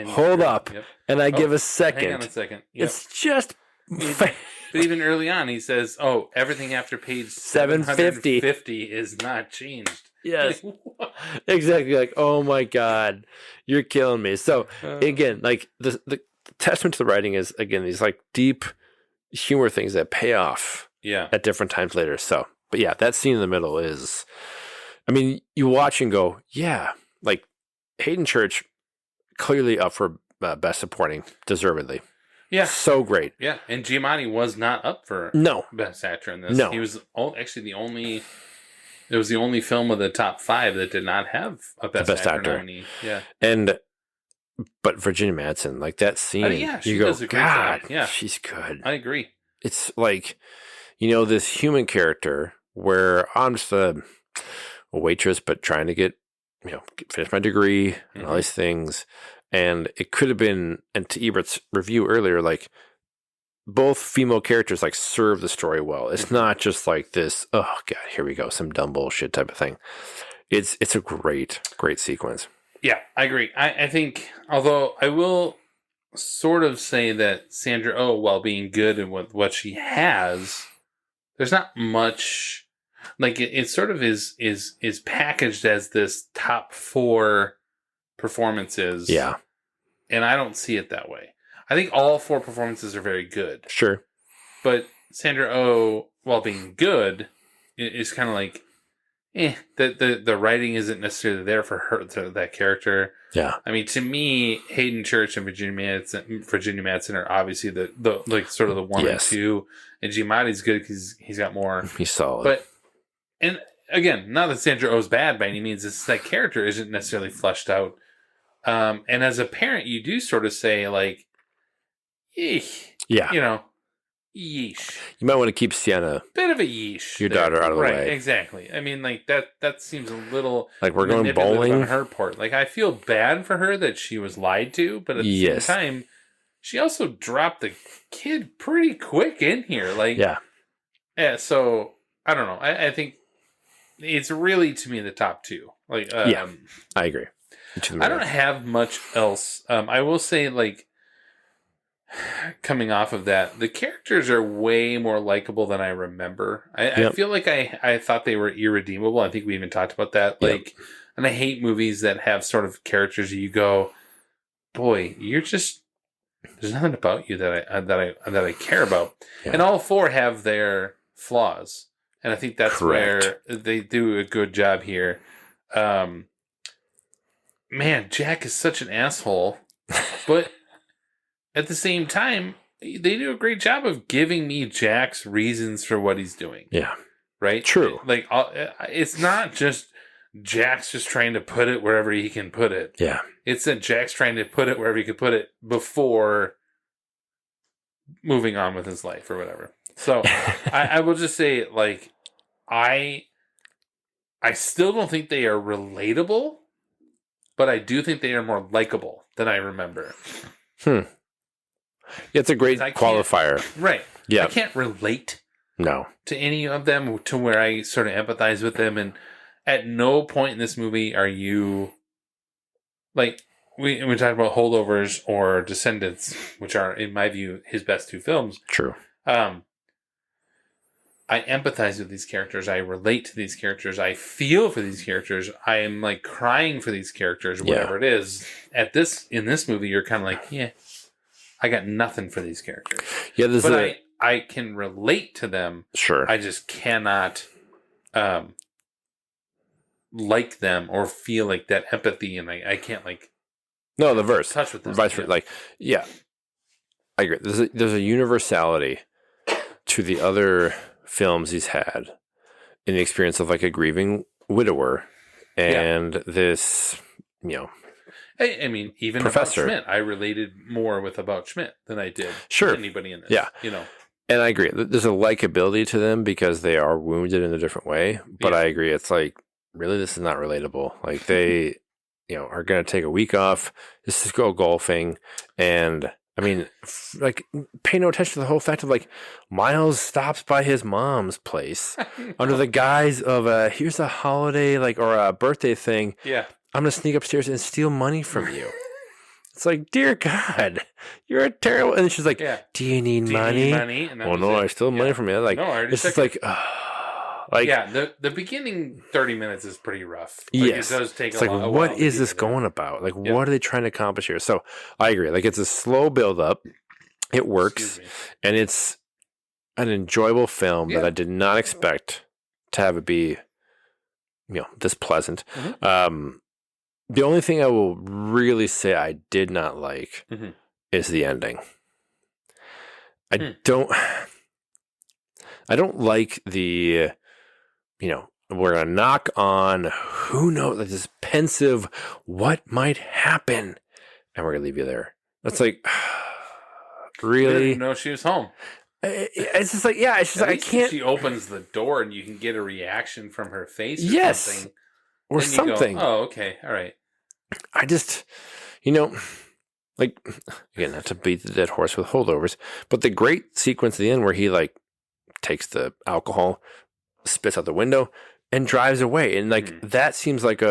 Hold up. And I give a second. Hang on a second. Yep. It's just... But even early on, he says, oh, everything after page 750 is not changed. Yes. Exactly. Like, oh my God, you're killing me. So again, like the testament to the writing is, again, these like deep humor things that pay off at different times later. So, but yeah, that scene in the middle is, I mean, you watch and go, yeah, like Hayden Church clearly up for best supporting, deservedly. Yeah. So great. Yeah. And Giamatti was not up for best actor in this. No. He was actually it was the only film of the top 5 that did not have a best actor nominee. Yeah. But Virginia Madsen, like that scene, she you go, does a great God, job. Yeah. She's good. I agree. It's like, this human character where I'm just a waitress, but trying to get, finish my degree and all these things. And it could have been, and to Ebert's review earlier, like both female characters like serve the story well. It's not just like this, oh God, here we go, some dumb bullshit type of thing. It's a great sequence. Yeah, I agree. I think, although I will sort of say that Sandra Oh, while being good in what she has, there's not much, like it sort of is packaged as this top 4 performances. Yeah. And I don't see it that way. I think all 4 performances are very good. Sure. But Sandra Oh, while being good, is kind of like, the writing isn't necessarily there for her, that character. Yeah. I mean, to me, Hayden Church and Virginia Madsen are obviously the like sort of the 1 and 2. And Giamatti's good because he's got more. He's solid. But, and again, not that Sandra Oh's bad by any means. It's that character isn't necessarily fleshed out. And as a parent, you do sort of say like, yeesh. Yeah. Yeesh. You might want to keep Sienna, bit of a yeesh, your daughter, out of the way. Right, exactly. I mean, like that seems a little like we're going bowling on her part. Like I feel bad for her that she was lied to, but at the same time, she also dropped the kid pretty quick in here. Like, yeah. So I don't know. I think it's really, to me, the top 2. Like, I agree. I don't have much else. I will say, like, coming off of that, the characters are way more likable than I remember. I feel like I thought they were irredeemable. I think we even talked about that. Like, and I hate movies that have sort of characters that you go, boy, you're just, there's nothing about you that I care about. Yeah. And all 4 have their flaws, and I think that's where they do a good job here. Man, Jack is such an asshole, but at the same time, they do a great job of giving me Jack's reasons for what he's doing. Yeah. Right? True. Like, it's not just Jack's just trying to put it wherever he can put it. Yeah. It's that Jack's trying to put it wherever he could put it before moving on with his life or whatever. So I will just say, like, I still don't think they are relatable, but I do think they are more likable than I remember. It's a great qualifier. Right. Yeah. I can't relate to any of them to where I sort of empathize with them. And at no point in this movie are you, like, we talked about Holdovers or Descendants, which are, in my view, his best 2 films. True. I empathize with these characters. I relate to these characters. I feel for these characters. I am like crying for these characters, whatever it is. In this movie, you're kind of like, I got nothing for these characters. Yeah, but I can relate to them. Sure. I just cannot like them or feel like that empathy, and I can't like. No, the verse. Touch with them. Vice versa. Like, I agree. There's a universality to the other films he's had in the experience of like a grieving widower and this, I mean, even Professor About Schmidt, I related more with About Schmidt than I did with anybody in this. Yeah. And I agree. There's a likability to them because they are wounded in a different way. But I agree. It's like, really, this is not relatable. Like they, are going to take a week off. Just go golfing. And I I mean, like, pay no attention to the whole fact of, like, Miles stops by his mom's place under the guise of, here's a holiday, like, or a birthday thing. Yeah. I'm going to sneak upstairs and steal money from you. It's like, dear God, you're a terrible. And she's like, do you need money? Well, no, I stole money from you. Like, No, I already it's just took like, yeah, the beginning 30 minutes is pretty rough. Like, yes. It does take it's a like, while. what is this going about? Like, what are they trying to accomplish here? So I agree. Like, it's a slow build up. It works. And it's an enjoyable film that I did not expect to have it be, this pleasant. The only thing I will really say I did not like is the ending. I don't like the, we're going to knock on, who knows, like this pensive, what might happen, and we're going to leave you there. That's like, really? I didn't know she was home. It's just like, it's just like, I can't. If she opens the door and you can get a reaction from her face or something. Or then you something. Go, oh, okay. All right. I just, like, again, not to beat the dead horse with holdovers, but the great sequence at the end where he, like, takes the alcohol, spits out the window, and drives away. And, like, that seems like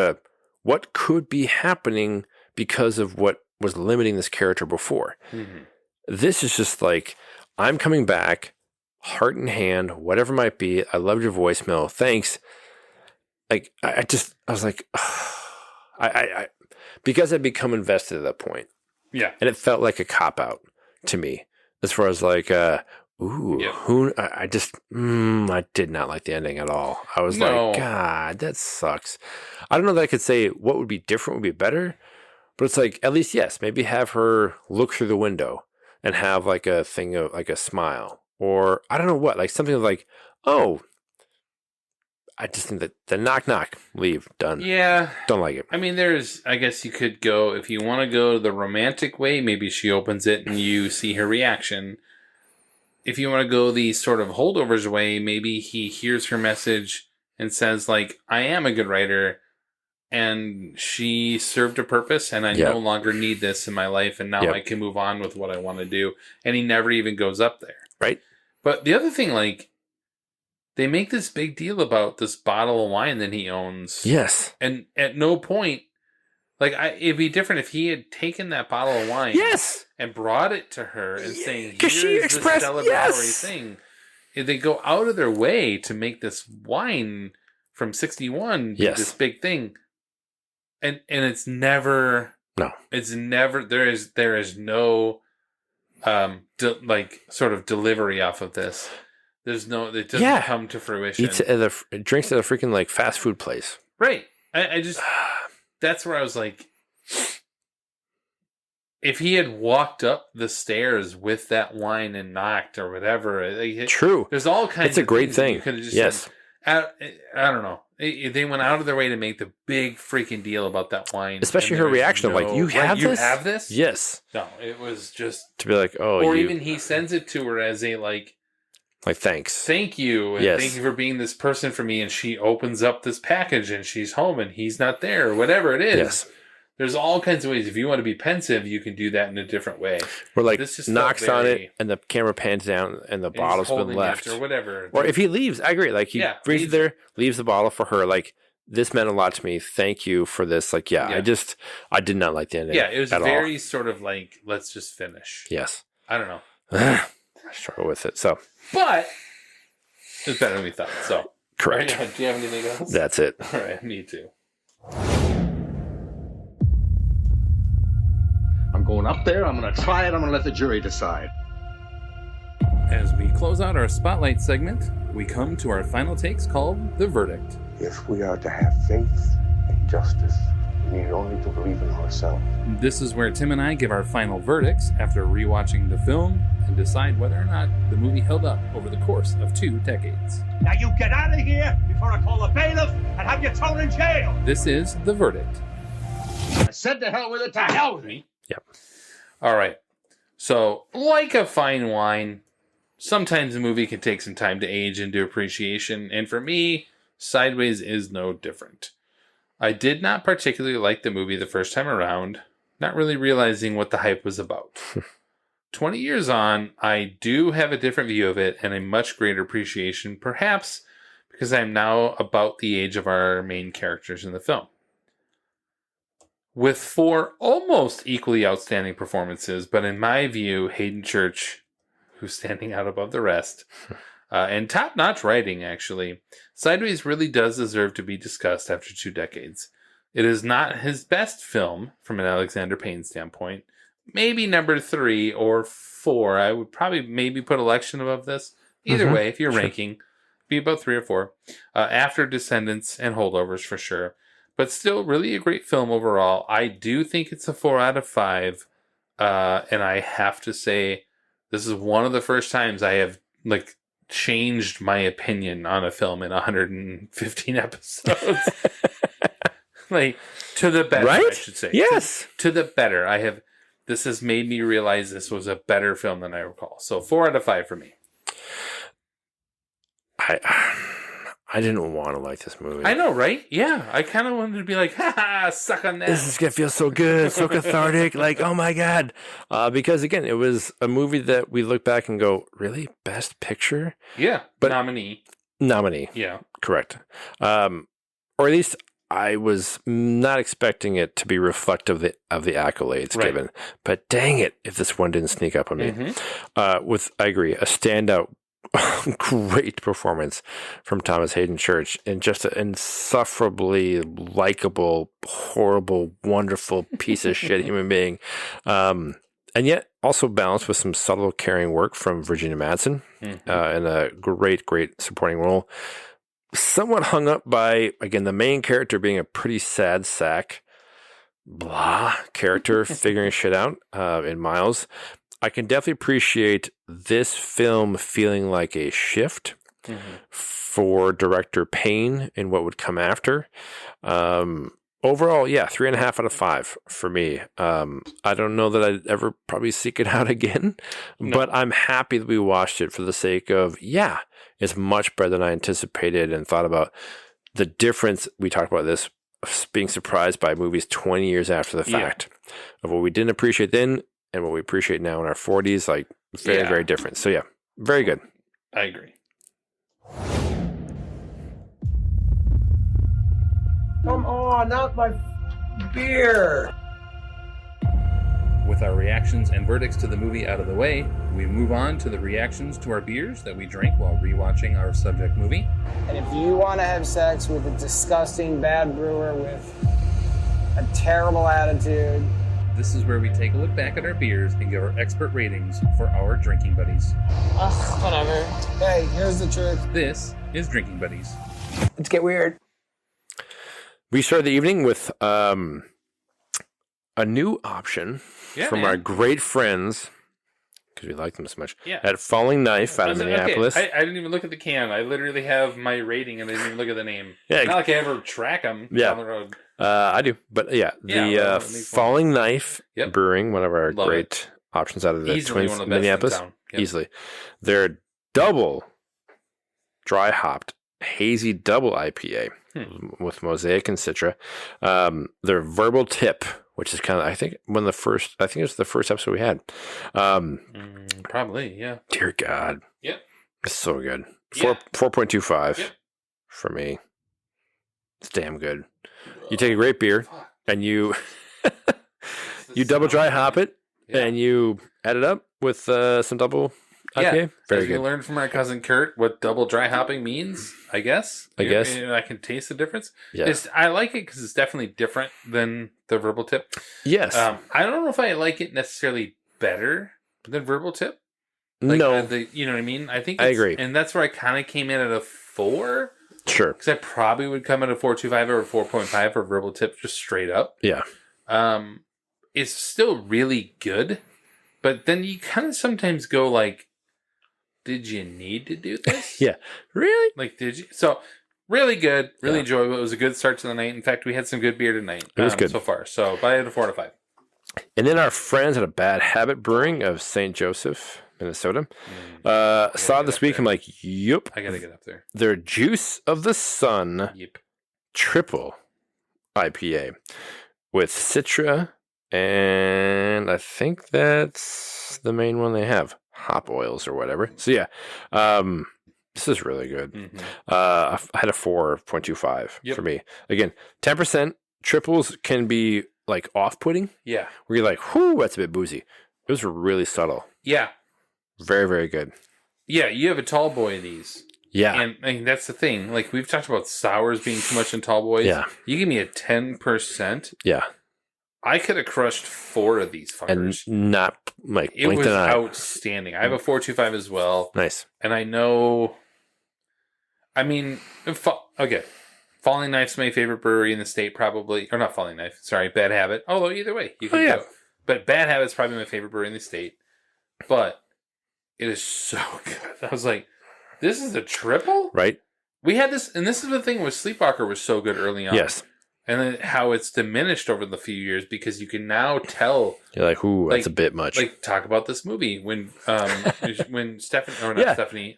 what could be happening because of what was limiting this character before. This is just like, I'm coming back, heart in hand, whatever it might be. I loved your voicemail. Thanks. Like, I was like, I because I'd become invested at that point. Yeah. And it felt like a cop-out to me. As far as like, I did not like the ending at all. I was like, God, that sucks. I don't know that I could say what would be different would be better, but it's like, at least, yes, maybe have her look through the window and have like a thing of like a smile, or I don't know what, like something like, oh, I just think that the knock, leave, done. Yeah. Don't like it. I mean, I guess you could go, if you want to go the romantic way, maybe she opens it and you see her reaction. If you want to go the sort of holdovers way, maybe he hears her message and says, like, I am a good writer and she served a purpose and I no longer need this in my life and now I can move on with what I want to do. And he never even goes up there. Right. But the other thing, like, they make this big deal about this bottle of wine that he owns. Yes. And at no point, like, it'd be different if he had taken that bottle of wine and brought it to her and saying, here's this celebratory thing. If they go out of their way to make this wine from 61 this big thing. And it's never... No. It's never... There is no, sort of delivery off of this. There's no, it doesn't come to fruition. Drinks at a freaking like fast food place. Right. I just, that's where I was like, if he had walked up the stairs with that wine and knocked or whatever. True. There's all kinds It's a of great things thing. You could have just said, I don't know. They went out of their way to make the big freaking deal about that wine. Especially her reaction of like, you have this? You have this? Yes. No, it was just. To be like, oh, or even he sends it to her as a like, thanks. Thank you. And thank you for being this person for me. And she opens up this package and she's home and he's not there or whatever it is. Yes. There's all kinds of ways. If you want to be pensive, you can do that in a different way. Where like this just knocks on it and the camera pans down and the bottle's been left. Or whatever. Or if he leaves, I agree. Like he brings it there, leaves the bottle for her. Like, this meant a lot to me. Thank you for this. Like, I did not like the ending. Yeah, it was very sort of like, let's just finish. Yes. I don't know. I struggle with it. So. But it's better than we thought. So correct. Right, do you have anything else? That's it. All right, me too. I'm going up there. I'm going to try it. I'm going to let the jury decide. As we close out our spotlight segment, we come to our final takes called The Verdict. If we are to have faith and justice, we need only to believe in ourselves. This is where Tim and I give our final verdicts after rewatching the film and decide whether or not the movie held up over the course of 2 decades. Now you get out of here before I call a bailiff and have you thrown in jail. This is The Verdict. I said to hell with it, to hell with me. Yep. All right. So, like a fine wine, sometimes a movie can take some time to age into appreciation, and for me, Sideways is no different. I did not particularly like the movie the first time around, not really realizing what the hype was about. 20 years on, I do have a different view of it and a much greater appreciation, perhaps because I'm now about the age of our main characters in the film. With 4 almost equally outstanding performances, but in my view, Hayden Church, who's standing out above the rest, and top-notch writing, actually, Sideways really does deserve to be discussed after 2 decades. It is not his best film from an Alexander Payne standpoint. Maybe number 3 or 4. I would probably maybe put Election above this. Either way, if you're ranking, be about 3 or 4. After Descendants and Holdovers, for sure. But still, really a great film overall. I do think it's a 4 out of 5. And I have to say, this is one of the first times I have changed my opinion on a film in 115 episodes. To the better, right? I should say. Yes. To the better. This has made me realize this was a better film than I recall. So 4 out of 5 for me. I didn't want to like this movie. I know, right? Yeah. I kind of wanted to be like, ha, suck on that. This is going to feel so good, so cathartic. Oh my God. Because again, it was a movie that we look back and go, really? Best Picture? Yeah. But Nominee. Yeah. Correct. Or at least I was not expecting it to be reflective of the accolades given. But dang it, if this one didn't sneak up on me. I agree, a standout great performance from Thomas Hayden Church, and just an insufferably likable, horrible, wonderful piece of shit human being. And yet also balanced with some subtle caring work from Virginia Madsen in a great supporting role. Somewhat hung up by, again, the main character being a pretty sad sack, blah character figuring shit out in Miles. I can definitely appreciate this film feeling like a shift for director Payne in what would come after. Overall, 3.5 out of 5 for me. I don't know that I'd ever probably seek it out again, but I'm happy that we watched it for the sake of, it's much better than I anticipated and thought about the difference. We talked about this, being surprised by movies 20 years after the fact of what we didn't appreciate then and what we appreciate now in our 40s, very different. So very good. I agree. Come on, not my beer. With our reactions and verdicts to the movie out of the way, we move on to the reactions to our beers that we drank while rewatching our subject movie. And if you want to have sex with a disgusting bad brewer with a terrible attitude, this is where we take a look back at our beers and give our expert ratings for our drinking buddies. Ugh, whatever. Hey, here's the truth. This is Drinking Buddies. Let's get weird. We started the evening with a new option from our great friends, because we like them so much, at Falling Knife out of Minneapolis. Okay. I didn't even look at the can. I literally have my rating and I didn't even look at the name. Not like I ever track them down the road. I do. But the Falling Knife Brewing, one of our great options out of the Twins, Minneapolis. Easily. They're double dry hopped, hazy double IPA with Mosaic and Citra. Their Verbal Tip, which is kind of, I think it was the first episode we had. Probably, yeah. Dear God. Yep. It's so good. 4.25 for me. It's damn good. You take a great beer and you double dry hop it and you add it up with some double IPA. Very good. We learned from our cousin Kurt what double dry hopping means, I guess. I can taste the difference. Yes. I like it because it's definitely different than the Verbal Tip. Yes. I don't know if I like it necessarily better than Verbal Tip. No. You know what I mean? I think I agree. And that's where I kind of came in at a 4. Sure. Because I probably would come at a 4.25 or a 4.5 for Verbal Tip, just straight up. Yeah. It's still really good, but then you kind of sometimes go like, did you need to do this? Yeah. Really? Did you? So, really good. Really enjoyable. It was a good start to the night. In fact, we had some good beer tonight. It was good so far. So, by a 4 out of 5. And then our friends at a Bad Habit Brewing of St. Joseph, Minnesota. Saw this week. I'm like, yep. I got to get up there. Their Juice of the Sun triple IPA with Citra, And I think that's the main one they have. Hop oils or whatever. So yeah, this is really good. I had a 4.25 for me. Again, 10%. Triples can be like off-putting. Yeah. Where you're like, whoo, that's a bit boozy. It was really subtle. Yeah. Very, very good. Yeah, you have a tall boy in these. Yeah. And I mean, that's the thing. Like, we've talked about sours being too much in tall boys. Yeah. You give me a 10%. Yeah. I could have crushed 4 of these fuckers. And not like it was outstanding. I have a 4.25 as well. Nice. And I know, I mean, okay. Falling Knife's my favorite brewery in the state, probably. Or not Falling Knife. Sorry, Bad Habit. Although, either way, you can go. But Bad Habit's probably my favorite brewery in the state. But it is so good. I was like, this is a triple? Right. We had this, and this is the thing with Sleepwalker was so good early on. Yes. And then how it's diminished over the few years because you can now tell. You're like, ooh, that's a bit much. Like, talk about this movie when Stephanie, or not Stephanie,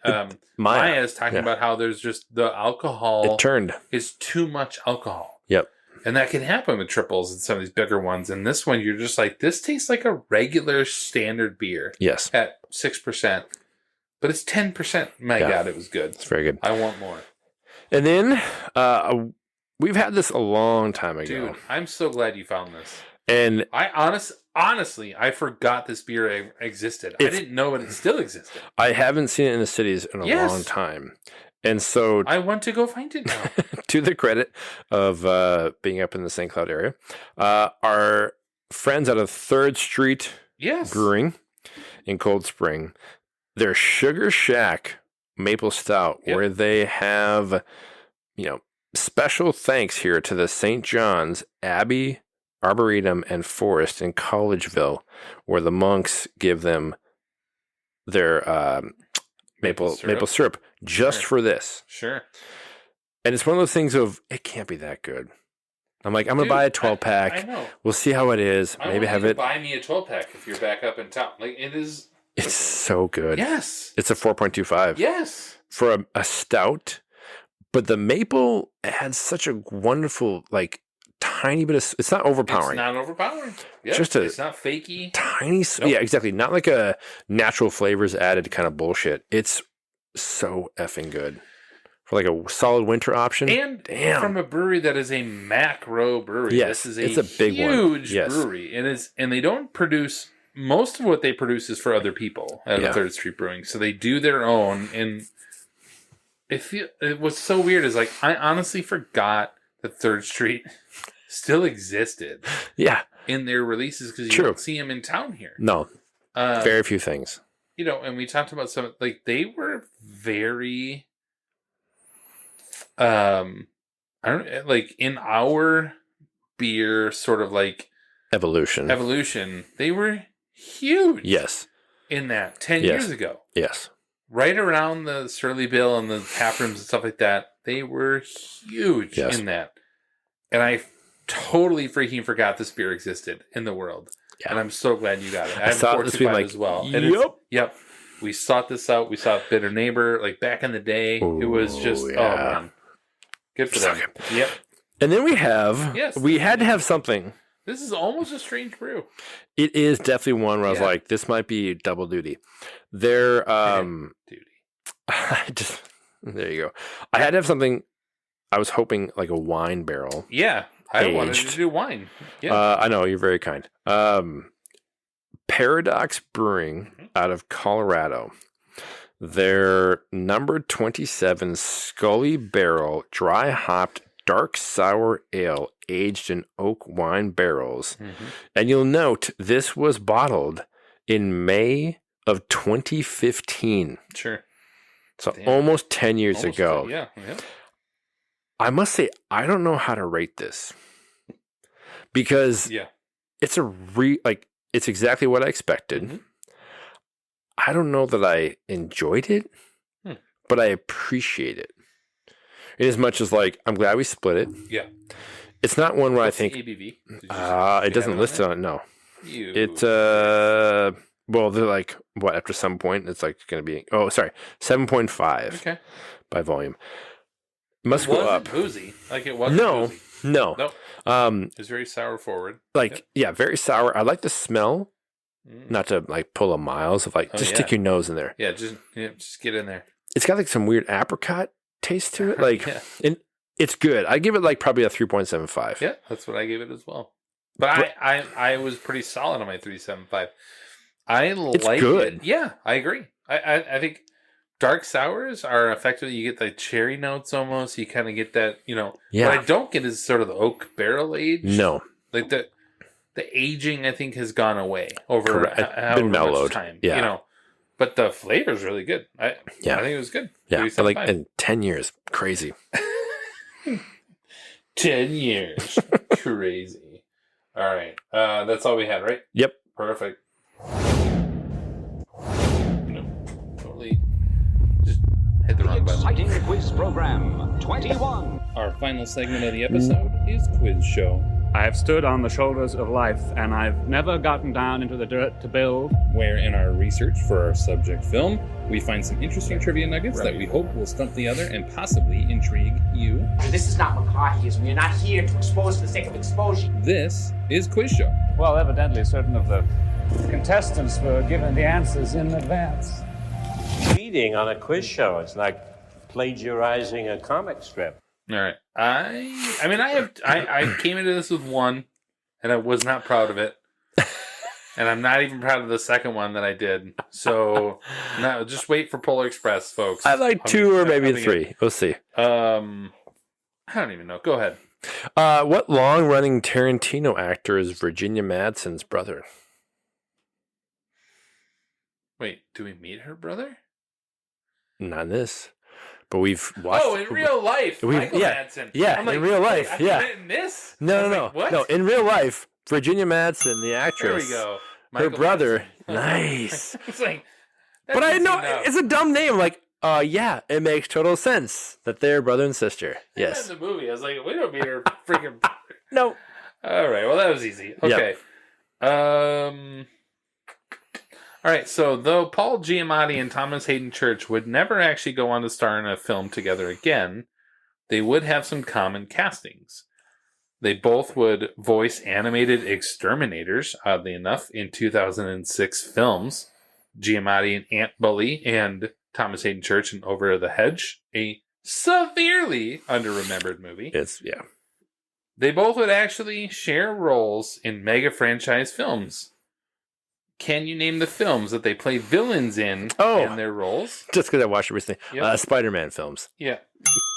Maya is talking about how there's just the alcohol. It turned. Is too much alcohol. Yep. And that can happen with triples and some of these bigger ones. And this one, you're just like, this tastes like a regular standard beer. Yes. At 6%. But it's 10%. My God, it was good. It's very good. I want more. And then we've had this a long time ago. Dude, I'm so glad you found this. And I honestly, I forgot this beer existed. I didn't know it still existed. I haven't seen it in the cities in a long time. And so I want to go find it now. To the credit of being up in the St. Cloud area, our friends out of 3rd Street Brewing in Cold Spring, their Sugar Shack Maple Stout, where they have, special thanks here to the St. John's Abbey, Arboretum, and Forest in Collegeville, where the monks give them their maple syrup just for this. Sure. And it's one of those things of, it can't be that good. I'm like, I'm going to buy a 12-pack. I know. We'll see how it is. Maybe have it. Buy me a 12-pack if you're back up in town. Like, it is. It's so good. Yes. It's a 4.25. Yes. For a stout. But the maple adds such a wonderful, tiny bit of, it's not overpowering. It's not overpowering. Yep. It's not fakey. Tiny. Nope. Yeah, exactly. Not like a natural flavors added kind of bullshit. It's so effing good. For like a solid winter option. And from a brewery that is a macro brewery. Yes, this is it's a big huge brewery. And they don't produce, most of what they produce is for other people at 3rd Street Brewing. So they do their own. And what's so weird is I honestly forgot that 3rd Street still existed. Yeah. In their releases because you don't see them in town here. No. Very few things. And we talked about some, they were very, I don't in our beer sort of evolution, they were huge. Yes. In that 10 years ago. Yes. Right around the Surly Bill and the tap rooms and stuff like that, they were huge in that. And I totally freaking forgot this beer existed in the world. Yeah. And I'm so glad you got it. I have a 4.25 as well. Yep. We sought this out. We saw Bitter Neighbor back in the day. Ooh, it was just, oh man. Good for them. Yep. And then we had to have something. This is almost a strange brew. It is definitely one where I was like, this might be double duty. They're, there you go. I had to have something, I was hoping like a wine barrel. Yeah. I wanted to do wine. Yeah. I know, you're very kind. Paradox Brewing out of Colorado. Their number 27 Scully Barrel dry hopped dark sour ale aged in oak wine barrels. Mm-hmm. And you'll note this was bottled in May of 2015. Sure. So almost 10 years ago. Yeah. I must say, I don't know how to rate this. Because it's it's exactly what I expected. Mm-hmm. I don't know that I enjoyed it, but I appreciate it. In as much as I'm glad we split it. Yeah. It's not one where What's I think the it ABV? doesn't list it on it. No. It's well, they're after some point it's going to be 7.5. Okay. By volume. Must go up. Boozy. It wasn't No. boozy. No. Nope. It's very sour forward. Very sour. I like the smell. Not to like pull a miles of stick your nose in there. Yeah, just get in there. It's got like some weird apricot taste to it. And it's good. I give it probably a 3.75. Yeah, that's what I gave it as well. But I was pretty solid on my 3.75. It's good. It. Yeah, I agree. I think dark sours are effectively, you get the cherry notes almost. You kind of get that, What I don't get is sort of the oak barrel age. No. Like the aging, I think, has gone away over been mellowed. Much time. Yeah. But the flavor is really good. I think it was good. Yeah, but in 10 years, crazy. 10 years. Crazy. All right. That's all we had, right? Yep. Perfect. Totally just hit the wrong button. Exciting quiz program 21. Our final segment of the episode is Quiz Show. I've stood on the shoulders of life, and I've never gotten down into the dirt to build. Where in our research for our subject film, we find some interesting trivia nuggets that we hope will stump the other and possibly intrigue you. This is not McCarthyism. You're not here to expose for the sake of exposure. This is Quiz Show. Well, evidently certain of the contestants were given the answers in advance. Cheating on a quiz show. It's like plagiarizing a comic strip. All right. I came into this with one, and I was not proud of it. And I'm not even proud of the second one that I did. So, no, just wait for Polar Express, folks. I like 2 or maybe 3. We'll see. I don't even know. Go ahead. What long-running Tarantino actor is Virginia Madsen's brother? Wait, do we meet her brother? Not in this. But we've watched. Oh, in real life, Michael Madsen. Yeah, I'm like, in real life. In this? No. What? No, in real life, Virginia Madsen, the actress. There we go. Her brother. Nice. It's like, but I know it's a dumb name. Like, yeah, it makes total sense that they're brother and sister. Yes. In the movie, I was like, we don't meet her freaking. No. All right. Well, that was easy. Okay. Yep. All right, so though Paul Giamatti and Thomas Hayden Church would never actually go on to star in a film together again, they would have some common castings. They both would voice animated exterminators, oddly enough, in 2006 films. Giamatti in Ant Bully and Thomas Hayden Church in Over the Hedge, a severely under-remembered movie. Yeah. They both would actually share roles in mega franchise films. Can you name the films that they played villains in their roles? Just because I watched it recently. Yep. Spider-Man films. Yeah.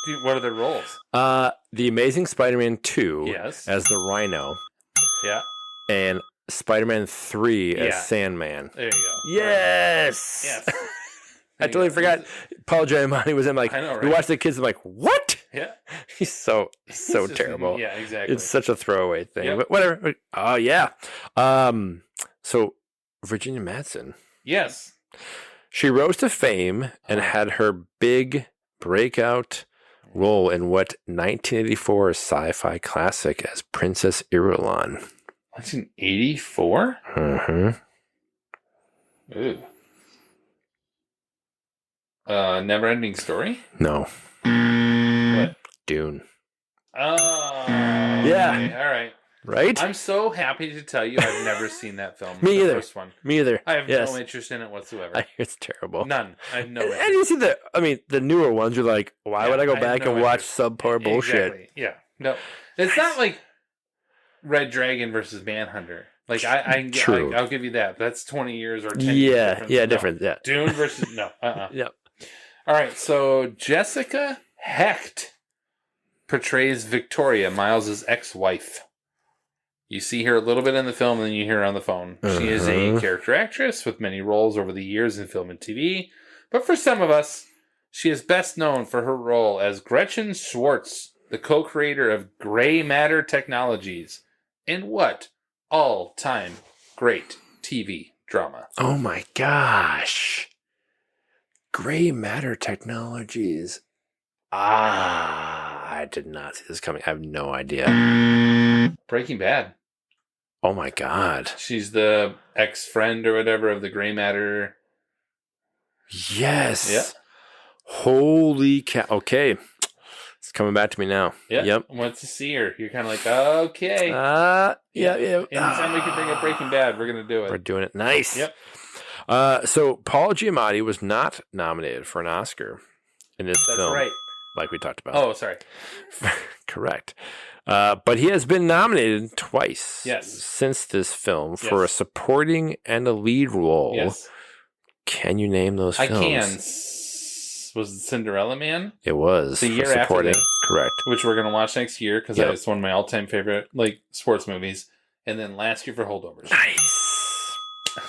Dude, what are their roles? The Amazing Spider-Man 2 as the Rhino. Yeah. And Spider-Man 3 as Sandman. There you go. Yes! Yes. I totally forgot Paul Giamatti was in. Like, I know, right? We watched the kids and like, what? Yeah. He's so terrible. Yeah, exactly. It's such a throwaway thing. Yep. But whatever. Oh, yeah. So Virginia Madsen. Yes. She rose to fame and had her big breakout role in what 1984 sci-fi classic as Princess Irulan. 1984? Mm-hmm. Ooh. Never-ending Story? No. What? Dune. Oh. Yeah. Okay. All right. Right? I'm so happy to tell you I've never seen that film. Me either. First one. Me either. I have no interest in it whatsoever. It's terrible. None. I have no interest. And you see the newer ones, you're like, why would I go back and watch subpar bullshit? Exactly. Yeah. No. It's not like Red Dragon versus Manhunter. Like I True. I'll give you that. That's 20 years or 10 years. Different. Yeah. Dune versus no. Yep. All right. So Jessica Hecht portrays Victoria, Miles's ex-wife. You see her a little bit in the film, and then you hear her on the phone. She is a character actress with many roles over the years in film and TV. But for some of us, she is best known for her role as Gretchen Schwartz, the co-creator of Gray Matter Technologies. In what all-time great TV drama? Oh my gosh. Gray Matter Technologies. I did not see this coming. I have no idea. Breaking Bad. Oh my god. She's the ex-friend or whatever of the Gray Matter. Yes. Yeah. Holy cow. Okay. It's coming back to me now. Yep. Once you see her, you're kind of like, okay. Yeah. Anytime we can bring up Breaking Bad, we're going to do it. We're doing it. Nice. Yep. So Paul Giamatti was not nominated for an Oscar in this film. That's right. Like we talked about. Oh, sorry. Correct. But he has been nominated twice since this film for a supporting and a lead role. Yes. Can you name those films? I can. Was it Cinderella Man? It was. The year supporting. after this, correct. Which we're going to watch next year because it's one of my all-time favorite sports movies. And then last year for Holdovers. Nice.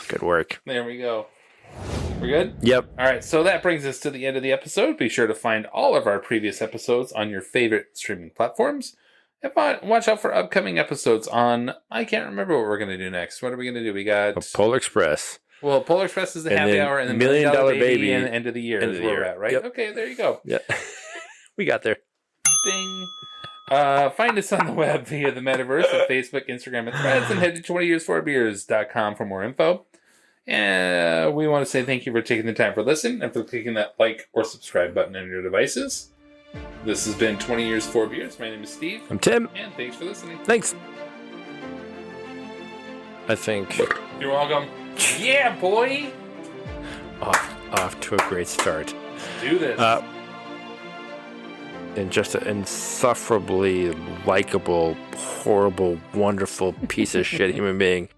Good work. There we go. We're good? Yep. All right, so that brings us to the end of the episode. Be sure to find all of our previous episodes on your favorite streaming platforms. And watch out for upcoming episodes on... I can't remember what we're going to do next. What are we going to do? We got... Polar Express. Well, Polar Express is the happy hour, and the $1 Million Baby and the end of the year is where we're at, right? Yep. Okay, there you go. Yeah. We got there. Ding. Find us on the web via the metaverse at Facebook, Instagram, and Threads, and head to 20years4beers.com for more info. And we want to say thank you for taking the time for listening and for clicking that like or subscribe button on your devices. This has been 20 Years 4 Beers. My name is Steve. I'm Tim. And thanks for listening. Thanks. I think... You're welcome. Yeah, boy! Off to a great start. Let's do this. And just an insufferably likable, horrible, wonderful piece of shit human being.